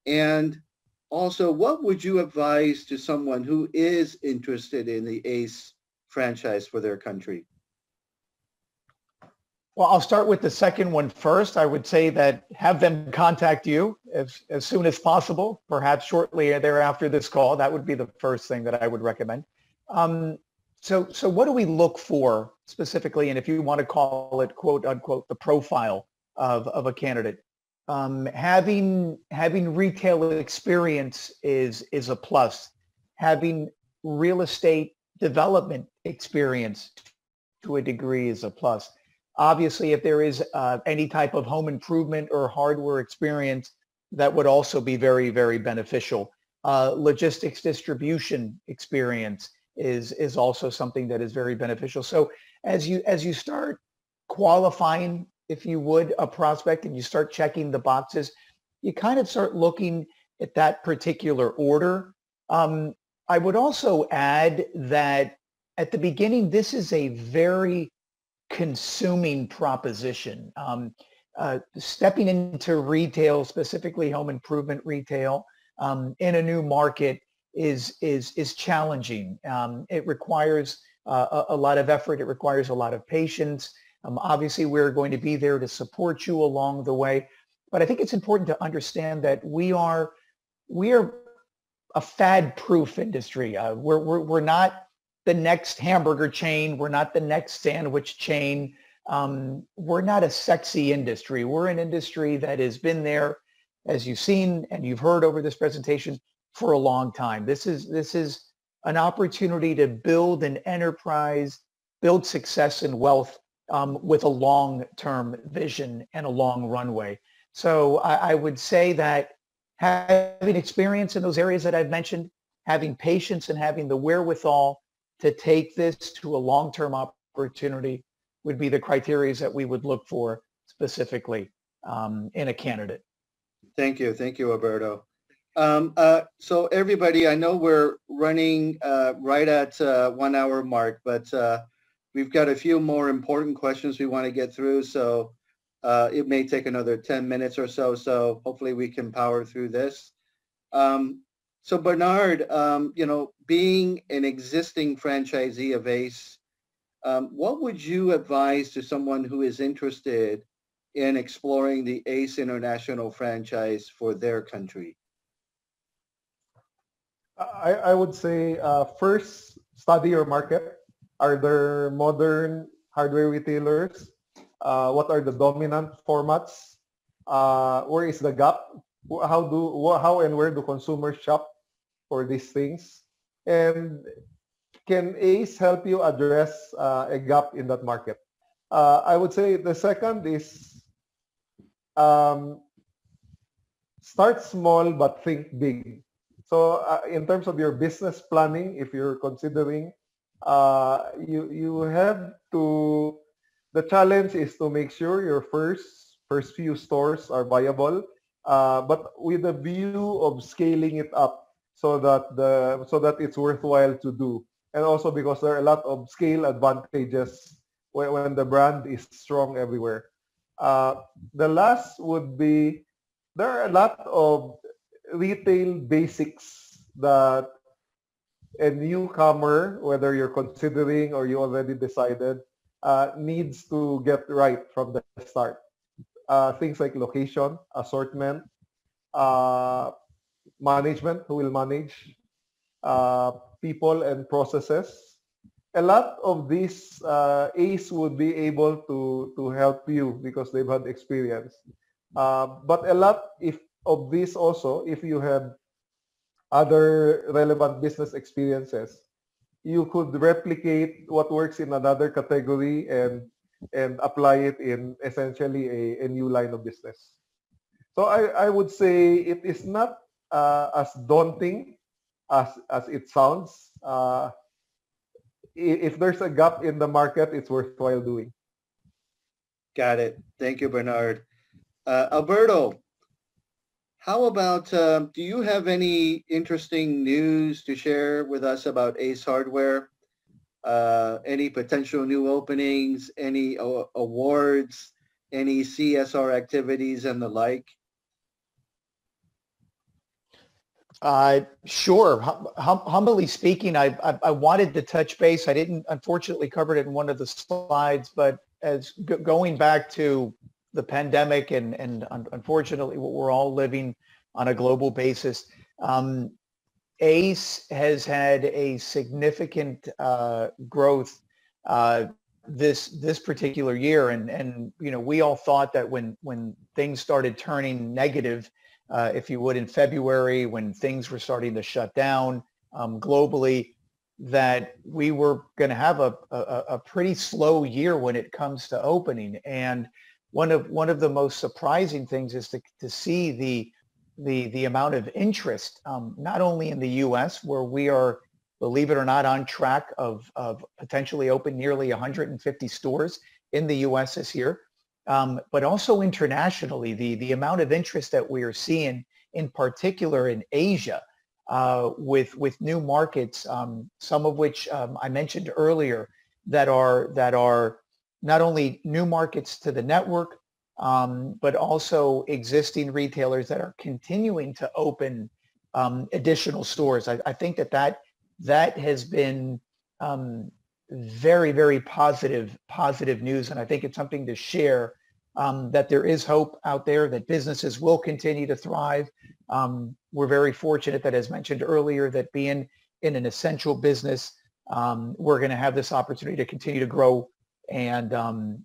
And also, what would you advise to someone who is interested in the ACE franchise for their country? Well, I'll start with the second one first. I would say that have them contact you as soon as possible, perhaps shortly thereafter this call. That would be the first thing that I would recommend. So what do we look for specifically? And if you want to call it, quote unquote, the profile of a candidate, having retail experience is a plus. Having real estate development experience to a degree is a plus. Obviously, if there is any type of home improvement or hardware experience, that would also be very, very beneficial. Logistics distribution experience is also something that is very beneficial. So as you start qualifying, if you would, a prospect and you start checking the boxes, you kind of start looking at that particular order. I would also add that at the beginning, this is a very consuming proposition. Stepping into retail, specifically home improvement retail, in a new market is challenging. It requires a lot of effort. It requires a lot of patience. Obviously, we're going to be there to support you along the way. But I think it's important to understand that we are a fad-proof industry. We're not the next hamburger chain. We're not the next sandwich chain. We're not a sexy industry. We're an industry that has been there, as you've seen and you've heard over this presentation, for a long time. This is an opportunity to build an enterprise, build success and wealth with a long-term vision and a long runway. So I would say that having experience in those areas that I've mentioned, having patience and having the wherewithal to take this to a long-term opportunity would be the criteria that we would look for specifically in a candidate. Thank you, Alberto. So everybody, I know we're running right at 1 hour mark, but we've got a few more important questions we want to get through. So it may take another 10 minutes or so. So hopefully we can power through this. So Bernard, being an existing franchisee of ACE, what would you advise to someone who is interested in exploring the ACE International franchise for their country? I would say first, study your market. Are there modern hardware retailers? What are the dominant formats? Where is the gap? How and where do consumers shop for these things? And can ACE help you address a gap in that market? I would say the second is start small but think big. So in terms of your business planning, if you're considering, you have to, the challenge is to make sure your first few stores are viable, but with a view of scaling it up so that it's worthwhile to do. And also because there are a lot of scale advantages when the brand is strong everywhere. The last would be, there are a lot of retail basics that a newcomer, whether you're considering or you already decided, needs to get right from the start. Things like location, assortment, management, who will manage, people and processes. A lot of these ACE would be able to help you because they've had experience. But a lot of this also, if you have other relevant business experiences, you could replicate what works in another category and apply it in essentially a new line of business. So I would say it is not as daunting as it sounds. If there's a gap in the market, it's worthwhile doing. Got it. Thank you, Bernard. Alberto, how about, do you have any interesting news to share with us about Ace Hardware? Any potential new openings, any awards, any CSR activities and the like? Sure. Humbly speaking, I wanted to touch base. I didn't, unfortunately, covered it in one of the slides, but as going back to the pandemic and unfortunately what we're all living on a global basis, ACE has had a significant growth this particular year, and you know, we all thought that when things started turning negative, if you would, in February, when things were starting to shut down globally, that we were going to have a pretty slow year when it comes to opening. And one of the most surprising things is to see the amount of interest, not only in the U.S., where we are, believe it or not, on track of potentially open nearly 150 stores in the U.S. this year, but also internationally, the amount of interest that we are seeing, in particular in Asia, with new markets, some of which I mentioned earlier, that are not only new markets to the network, but also existing retailers that are continuing to open additional stores. I think that has been very, very positive news, and I think it's something to share, that there is hope out there, that businesses will continue to thrive. We're very fortunate that, as mentioned earlier, that being in an essential business, we're going to have this opportunity to continue to grow and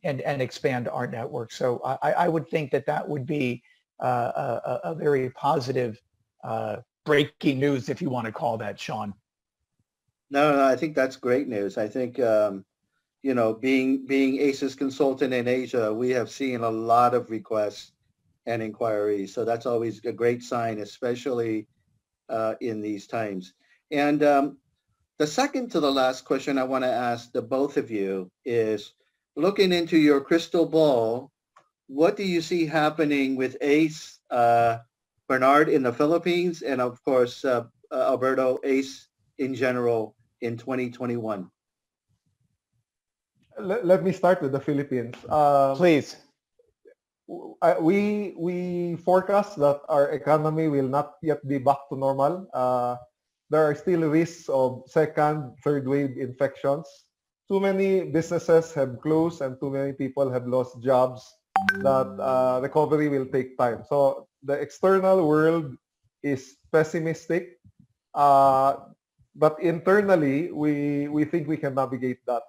expand our network. So I would think that would be a very positive breaking news, if you want to call that, Sean. No, I think that's great news. I think, you know, being ACE's consultant in Asia, we have seen a lot of requests and inquiries. So that's always a great sign, especially in these times. And the second to the last question I want to ask the both of you is, looking into your crystal ball, what do you see happening with ACE, Bernard, in the Philippines, and of course, Alberto, ACE in general in 2021? Let me start with the Philippines. Please. We forecast that our economy will not yet be back to normal. There are still risks of second, third wave infections. Too many businesses have closed and too many people have lost jobs, that recovery will take time. So the external world is pessimistic, but internally, we think we can navigate that.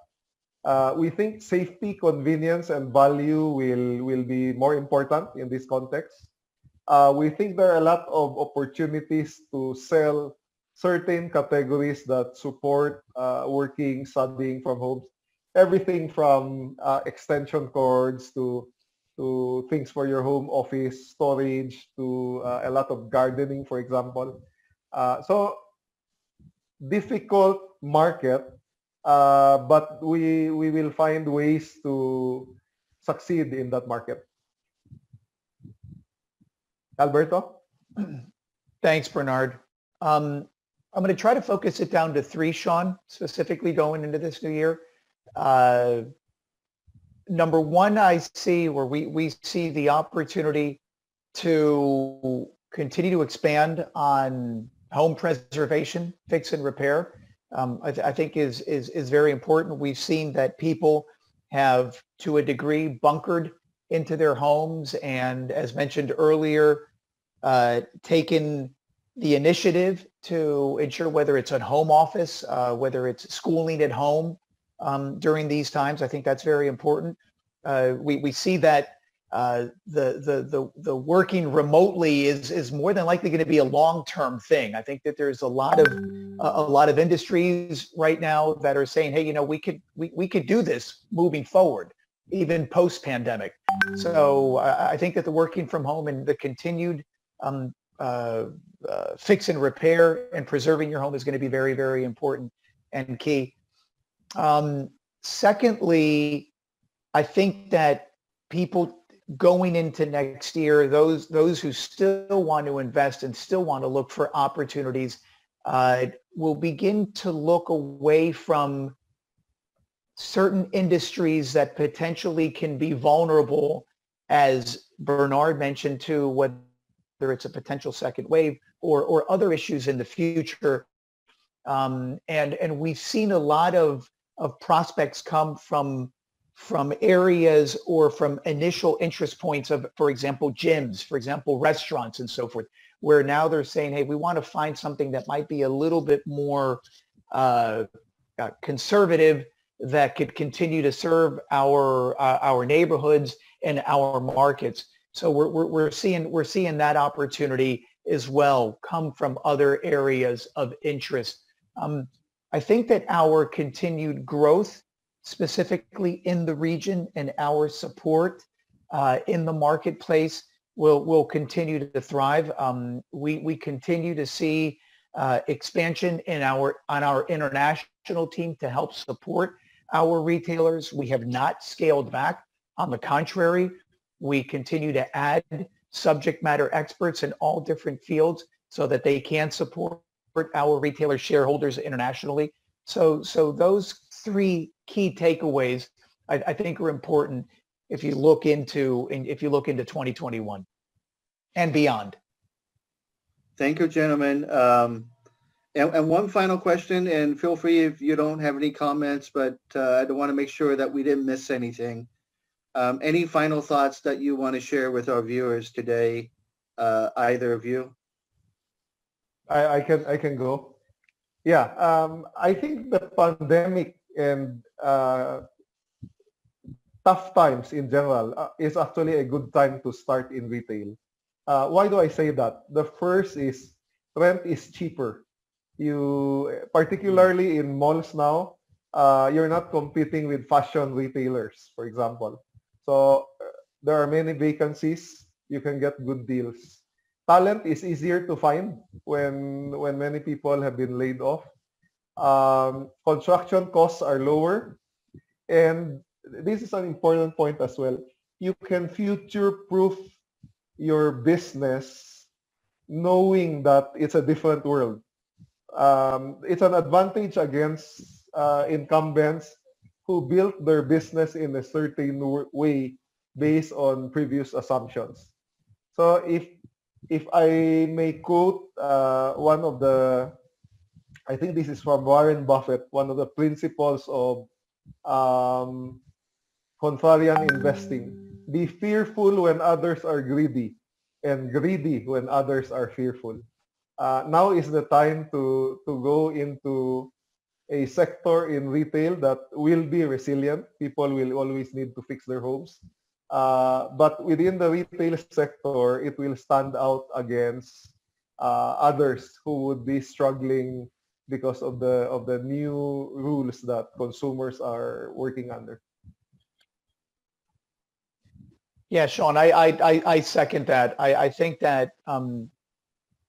We think safety, convenience, and value will be more important in this context. We think there are a lot of opportunities to sell certain categories that support working, studying from home. Everything from extension cords to things for your home office, storage, to a lot of gardening, for example. So difficult market, but we will find ways to succeed in that market. Alberto? Thanks, Bernard. I'm going to try to focus it down to three, Sean, specifically going into this new year. Number one, I see where we see the opportunity to continue to expand on home preservation, fix and repair. I think is very important. We've seen that people have, to a degree, bunkered into their homes, and as mentioned earlier, taken the initiative to ensure, whether it's a home office, whether it's schooling at home during these times. I think that's very important. We see that the working remotely is more than likely going to be a long-term thing. I think that there's a lot of industries right now that are saying, hey, you know, we could do this moving forward, even post-pandemic. So I think that the working from home and the continued fix and repair and preserving your home is going to be very, very important and key. Secondly, I think that people going into next year, those who still want to invest and still want to look for opportunities, will begin to look away from certain industries that potentially can be vulnerable, as Bernard mentioned too, whether it's a potential second wave or other issues in the future. And we've seen a lot of prospects come from areas or from initial interest points of, for example, gyms, for example, restaurants and so forth, where now they're saying, hey, we want to find something that might be a little bit more conservative, that could continue to serve our neighborhoods and our markets. So we're seeing that opportunity as well come from other areas of interest. I think that our continued growth, specifically in the region, and our support in the marketplace will continue to thrive. We continue to see expansion on our international team to help support our retailers. We have not scaled back. On the contrary, we continue to add subject matter experts in all different fields so that they can support our retailer shareholders internationally. So those three key takeaways, I think, are important if you look into 2021 and beyond. Thank you, gentlemen. And one final question, and feel free if you don't have any comments, but I want to make sure that we didn't miss anything. Any final thoughts that you want to share with our viewers today, either of you? I can go. Yeah, I think the pandemic and tough times in general is actually a good time to start in retail. Why do I say that? The first is rent is cheaper. You, particularly in malls now, you're not competing with fashion retailers, for example. So there are many vacancies. You can get good deals. Talent is easier to find when many people have been laid off. Construction costs are lower. And this is an important point as well. You can future-proof your business knowing that it's a different world. It's an advantage against incumbents who built their business in a certain way based on previous assumptions. So if I may quote one of the, I think this is from Warren Buffett, one of the principles of contrarian investing: be fearful when others are greedy, and greedy when others are fearful. Now is the time to go into a sector in retail that will be resilient. People will always need to fix their homes. But within the retail sector, it will stand out against others who would be struggling because of the new rules that consumers are working under. Yeah, Sean, I second that. I think that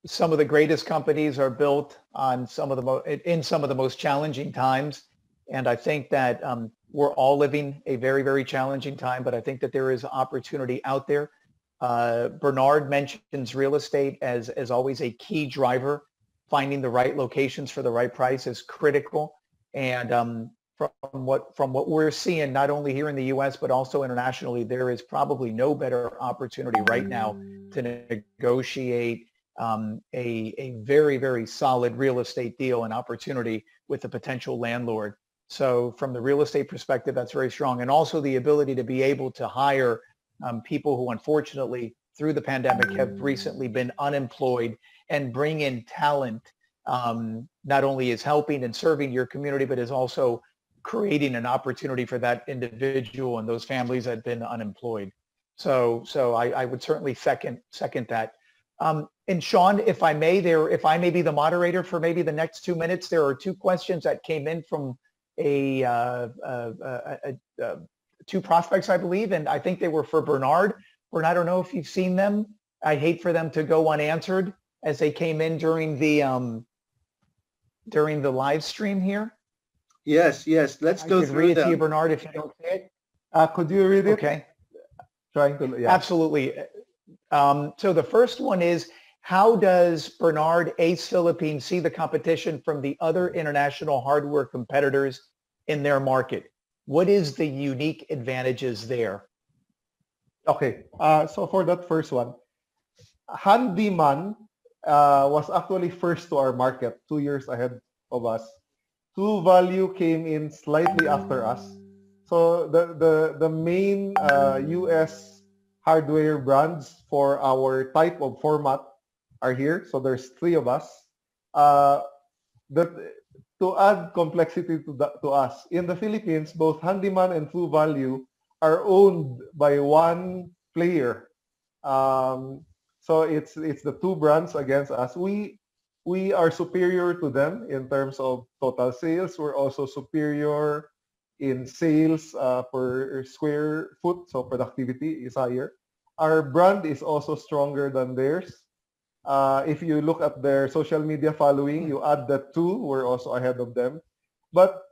some of the greatest companies are built on in some of the most challenging times, and I think that we're all living a very, very challenging time. But I think that there is opportunity out there. Bernard mentions real estate as always a key driver. Finding the right locations for the right price is critical, and from what we're seeing, not only here in the U.S. but also internationally, there is probably no better opportunity right now to negotiate a very, very solid real estate deal and opportunity with a potential landlord. So from the real estate perspective, that's very strong. And also the ability to be able to hire people who unfortunately through the pandemic have recently been unemployed, and bring in talent not only is helping and serving your community, but is also creating an opportunity for that individual and those families that have been unemployed. So I would certainly second that. And Sean, if I may be the moderator for maybe the next 2 minutes, there are two questions that came in from two prospects, I believe, and I think they were for Bernard. Bernard, I don't know if you've seen them. I hate for them to go unanswered as they came in during the live stream here. Yes. Let's go through read it them. to you, Bernard, if you don't see it. Could you read it? Okay. trying to, yeah. Absolutely. So the first one is, how does Bernard Ace Philippines see the competition from the other international hardware competitors in their market? What is the unique advantages there? Okay, so for that first one, Handyman was actually first to our market, 2 years ahead of us. True Value came in slightly after us. So the main US hardware brands for our type of format are here. So there's 3 of us. To add complexity to us, in the Philippines, both Handyman and True Value are owned by one player. So it's the 2 brands against us. We are superior to them in terms of total sales. We're also superior in sales per square foot, so productivity is higher. Our brand is also stronger than theirs. If you look at their social media following, you add that 2, we're also ahead of them. But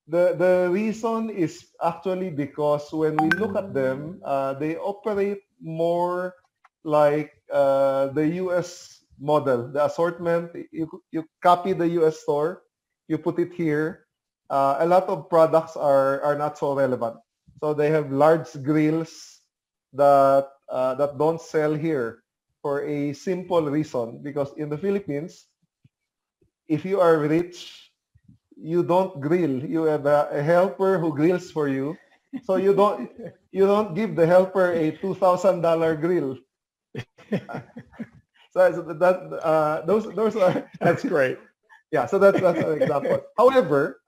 the reason is actually because when we look at them, they operate more like the US model. The assortment, you copy the US store, you put it here. A lot of products are not so relevant. So they have large grills that don't sell here for a simple reason, because in the Philippines, if you are rich, you don't grill. You have a helper who grills for you. So you don't give the helper a $2,000 grill. So those are that's great. Yeah, so that's an example. However,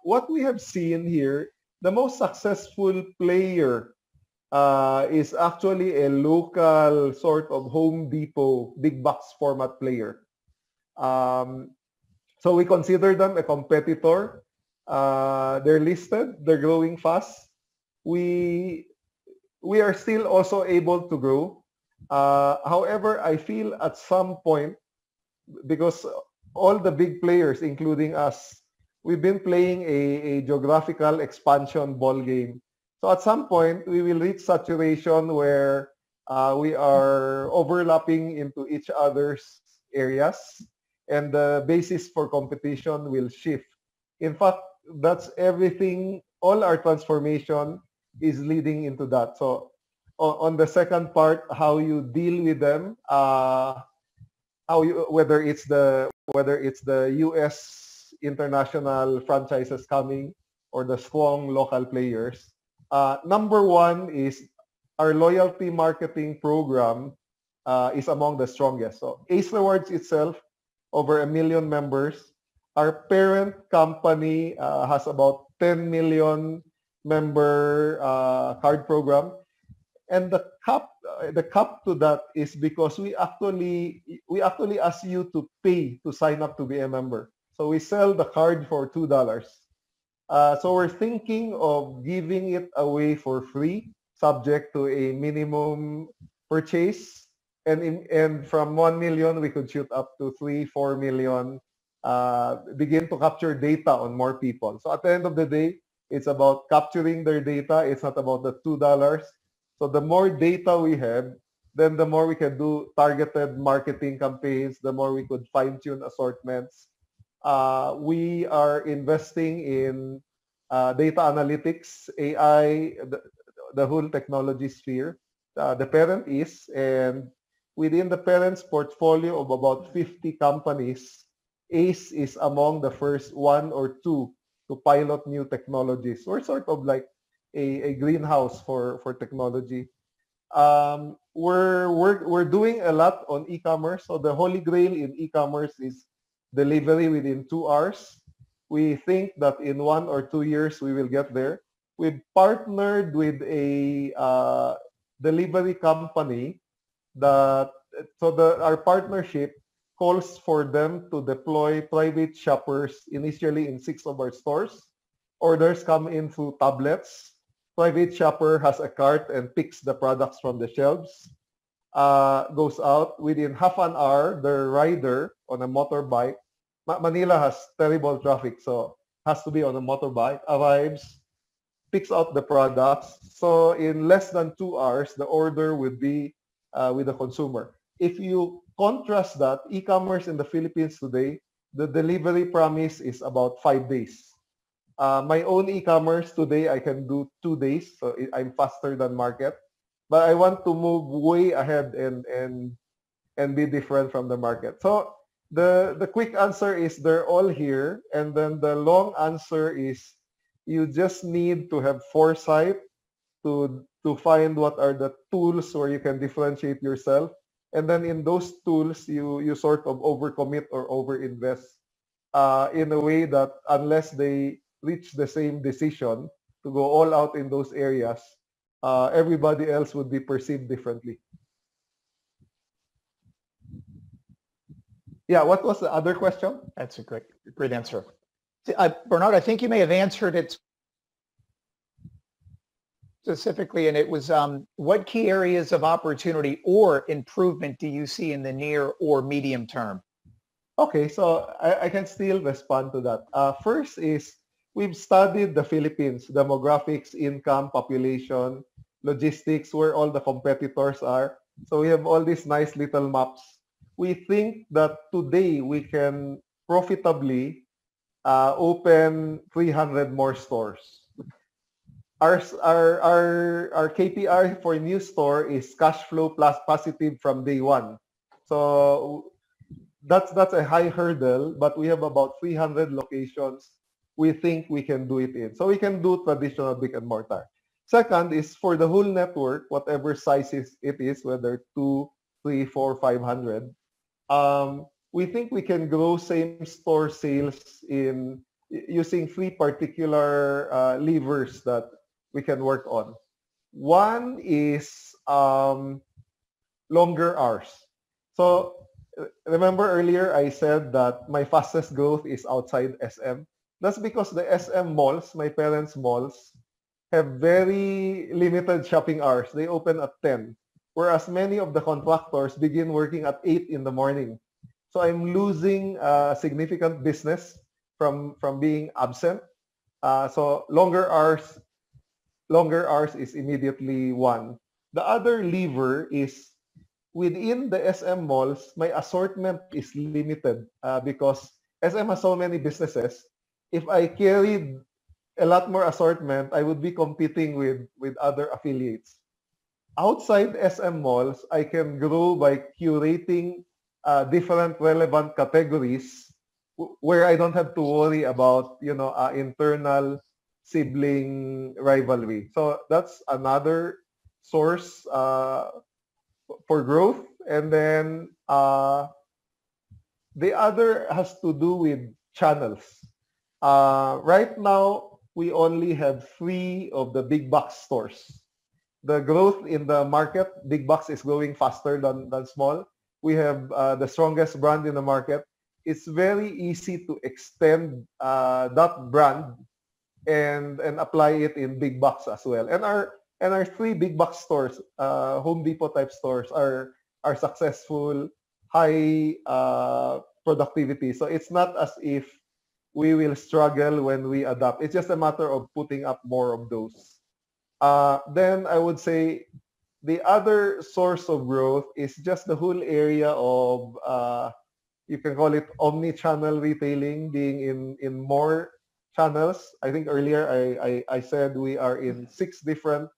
what we have seen here, the most successful player is actually a local sort of Home Depot big box format player. So we consider them a competitor. They're listed. They're growing fast. We are still also able to grow. However, I feel at some point, because all the big players, including us, we've been playing a geographical expansion ball game. So at some point, we will reach saturation where we are overlapping into each other's areas, and the basis for competition will shift. In fact, that's everything. All our transformation is leading into that. So on the second part, how you deal with them, whether it's the US international franchises coming or the strong local players. Number one is our loyalty marketing program is among the strongest. So Ace Rewards itself, over 1 million members. Our parent company has about 10 million member card program. And the cap to that is because we actually ask you to pay to sign up to be a member. So we sell the card for $2. So we're thinking of giving it away for free, subject to a minimum purchase. And from 1 million, we could shoot up to 3-4 million, begin to capture data on more people. So at the end of the day, it's about capturing their data. It's not about the $2. So the more data we have, then the more we can do targeted marketing campaigns, the more we could fine-tune assortments. We are investing in data analytics, AI, the whole technology sphere. The parent is, and within the parent's portfolio of about 50 companies, Ace is among the first 1 or 2 to pilot new technologies. We're sort of like a greenhouse for technology. We're doing a lot on e-commerce. So the holy grail in e-commerce is delivery within 2 hours. We think that in 1 or 2 years we will get there. We've partnered with a delivery company our partnership calls for them to deploy private shoppers initially in 6 of our stores. Orders come in through tablets. Private shopper has a cart and picks the products from the shelves. Goes out within half an hour. The rider on a motorbike. Manila has terrible traffic, so has to be on a motorbike. Arrives, picks out the products. So in less than 2 hours, the order would be with the consumer. If you contrast that, e-commerce in the Philippines today, the delivery promise is about 5 days. My own e-commerce today, I can do 2 days, so I'm faster than market. But I want to move way ahead and be different from the market. So the quick answer is they're all here, and then the long answer is you just need to have foresight to find what are the tools where you can differentiate yourself. And then in those tools, you sort of overcommit or overinvest in a way that unless they reach the same decision to go all out in those areas, everybody else would be perceived differently. Yeah, what was the other question? That's a great answer. Bernard, I think you may have answered it specifically, and it was what key areas of opportunity or improvement do you see in the near or medium term? Okay, so I can still respond to that. First is we've studied the Philippines, demographics, income, population, logistics, where all the competitors are. So we have all these nice little maps. We think that today we can profitably open 300 more stores. Our KPI for new store is cash flow plus positive from day one. So that's a high hurdle, but we have about 300 locations we think we can do it in. So we can do traditional brick and mortar. Second is for the whole network, whatever size it is, whether 2, 3, 4, 500, we think we can grow same store sales in using 3 particular levers that we can work on. One is longer hours. So remember earlier I said that my fastest growth is outside SM. That's because the SM malls, my parents' malls, have very limited shopping hours. They open at 10, whereas many of the contractors begin working at 8 in the morning. So I'm losing significant business from being absent. So longer hours is immediately one. The other lever is within the SM malls, my assortment is limited because SM has so many businesses. If I carried a lot more assortment, I would be competing with other affiliates. Outside SM malls, I can grow by curating different relevant categories where I don't have to worry about, internal sibling rivalry. So that's another source for growth. And then the other has to do with channels. Right now, we only have 3 of the big box stores. The growth in the market, big box is growing faster than small. We have the strongest brand in the market. It's very easy to extend that brand and apply it in big box as well. And our 3 big box stores, Home Depot type stores, are successful, high productivity. So it's not as if we will struggle when we adapt. It's just a matter of putting up more of those. Then I would say the other source of growth is just the whole area of, you can call it omni-channel retailing, being in more channels. I think earlier I said we are in 6 different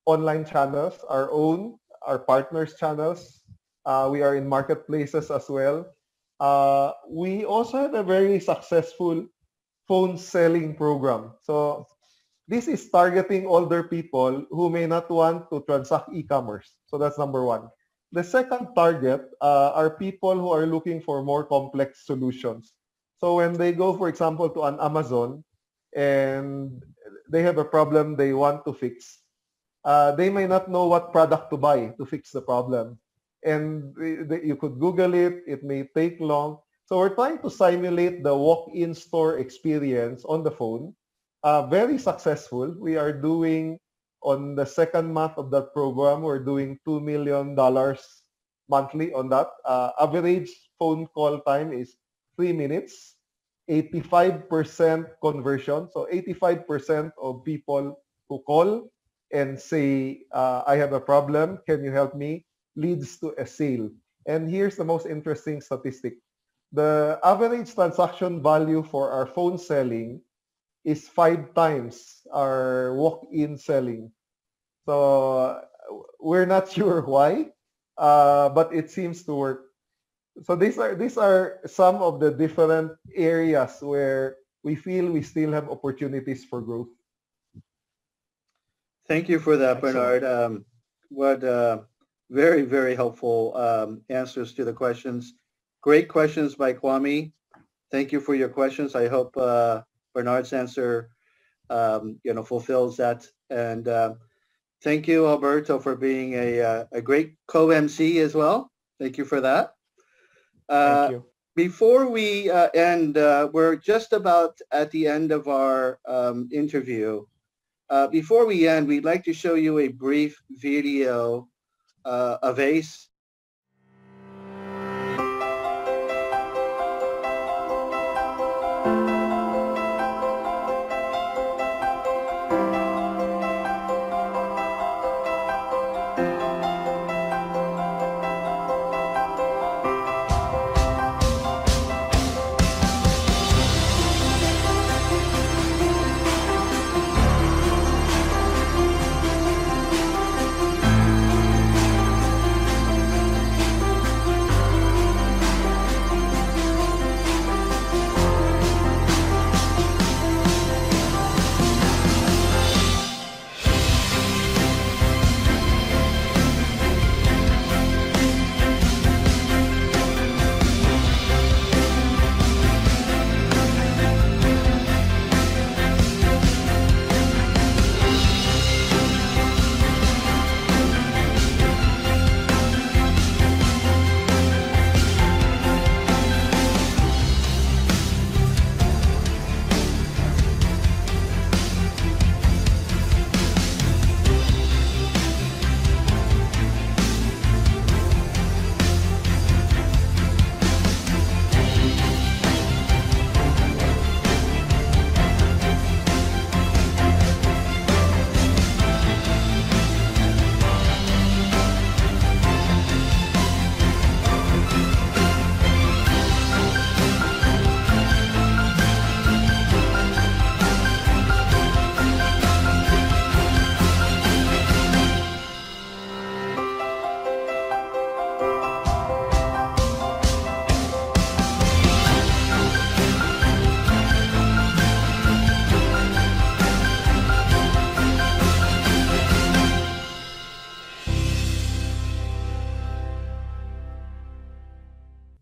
online channels, our own, our partners' channels. We are in marketplaces as well. We also have a very successful phone selling program. So this is targeting older people who may not want to transact e-commerce. So that's number one. The second target are people who are looking for more complex solutions. So when they go, for example, to an Amazon and they have a problem they want to fix, they may not know what product to buy to fix the problem. And you could Google it. It may take long. So we're trying to simulate the walk-in store experience on the phone. Very successful. We are doing, on the second month of that program, we're doing $2 million monthly on that. Average phone call time is 3 minutes, 85% conversion. So 85% of people who call and say, I have a problem, can you help me, leads to a sale. And here's the most interesting statistic. The average transaction value for our phone selling is 5 times our walk-in selling. So we're not sure why, but it seems to work. So these are some of the different areas where we feel we still have opportunities for growth. Thank you for that, Bernard. What very, very helpful answers to the questions. Great questions by Kwame. Thank you for your questions. I hope Bernard's answer fulfills that. And thank you, Alberto, for being a great co-MC as well. Thank you for that. Thank you. Before we end, we're just about at the end of our interview. Before we end, we'd like to show you a brief video of Ace.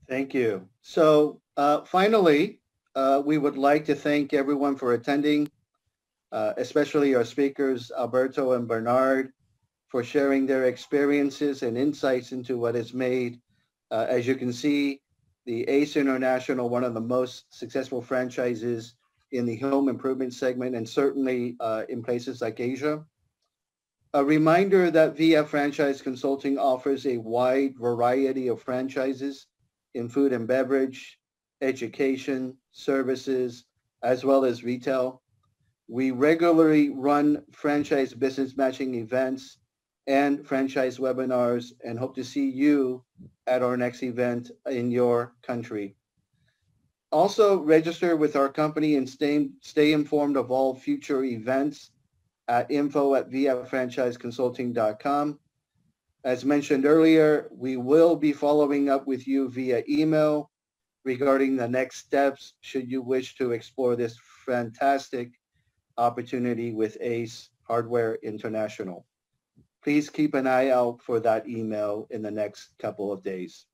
Thank you. So finally, we would like to thank everyone for attending, especially our speakers, Alberto and Bernard, for sharing their experiences and insights into what has made, as you can see, the ACE International one of the most successful franchises in the home improvement segment, and certainly in places like Asia. A reminder that VF Franchise Consulting offers a wide variety of franchises in food and beverage, education, services, as well as retail. We regularly run franchise business matching events and franchise webinars and hope to see you at our next event in your country. Also, register with our company and stay informed of all future events at info@vfranchiseconsulting.com. As mentioned earlier, we will be following up with you via email regarding the next steps should you wish to explore this fantastic opportunity with ACE Hardware International. Please keep an eye out for that email in the next couple of days.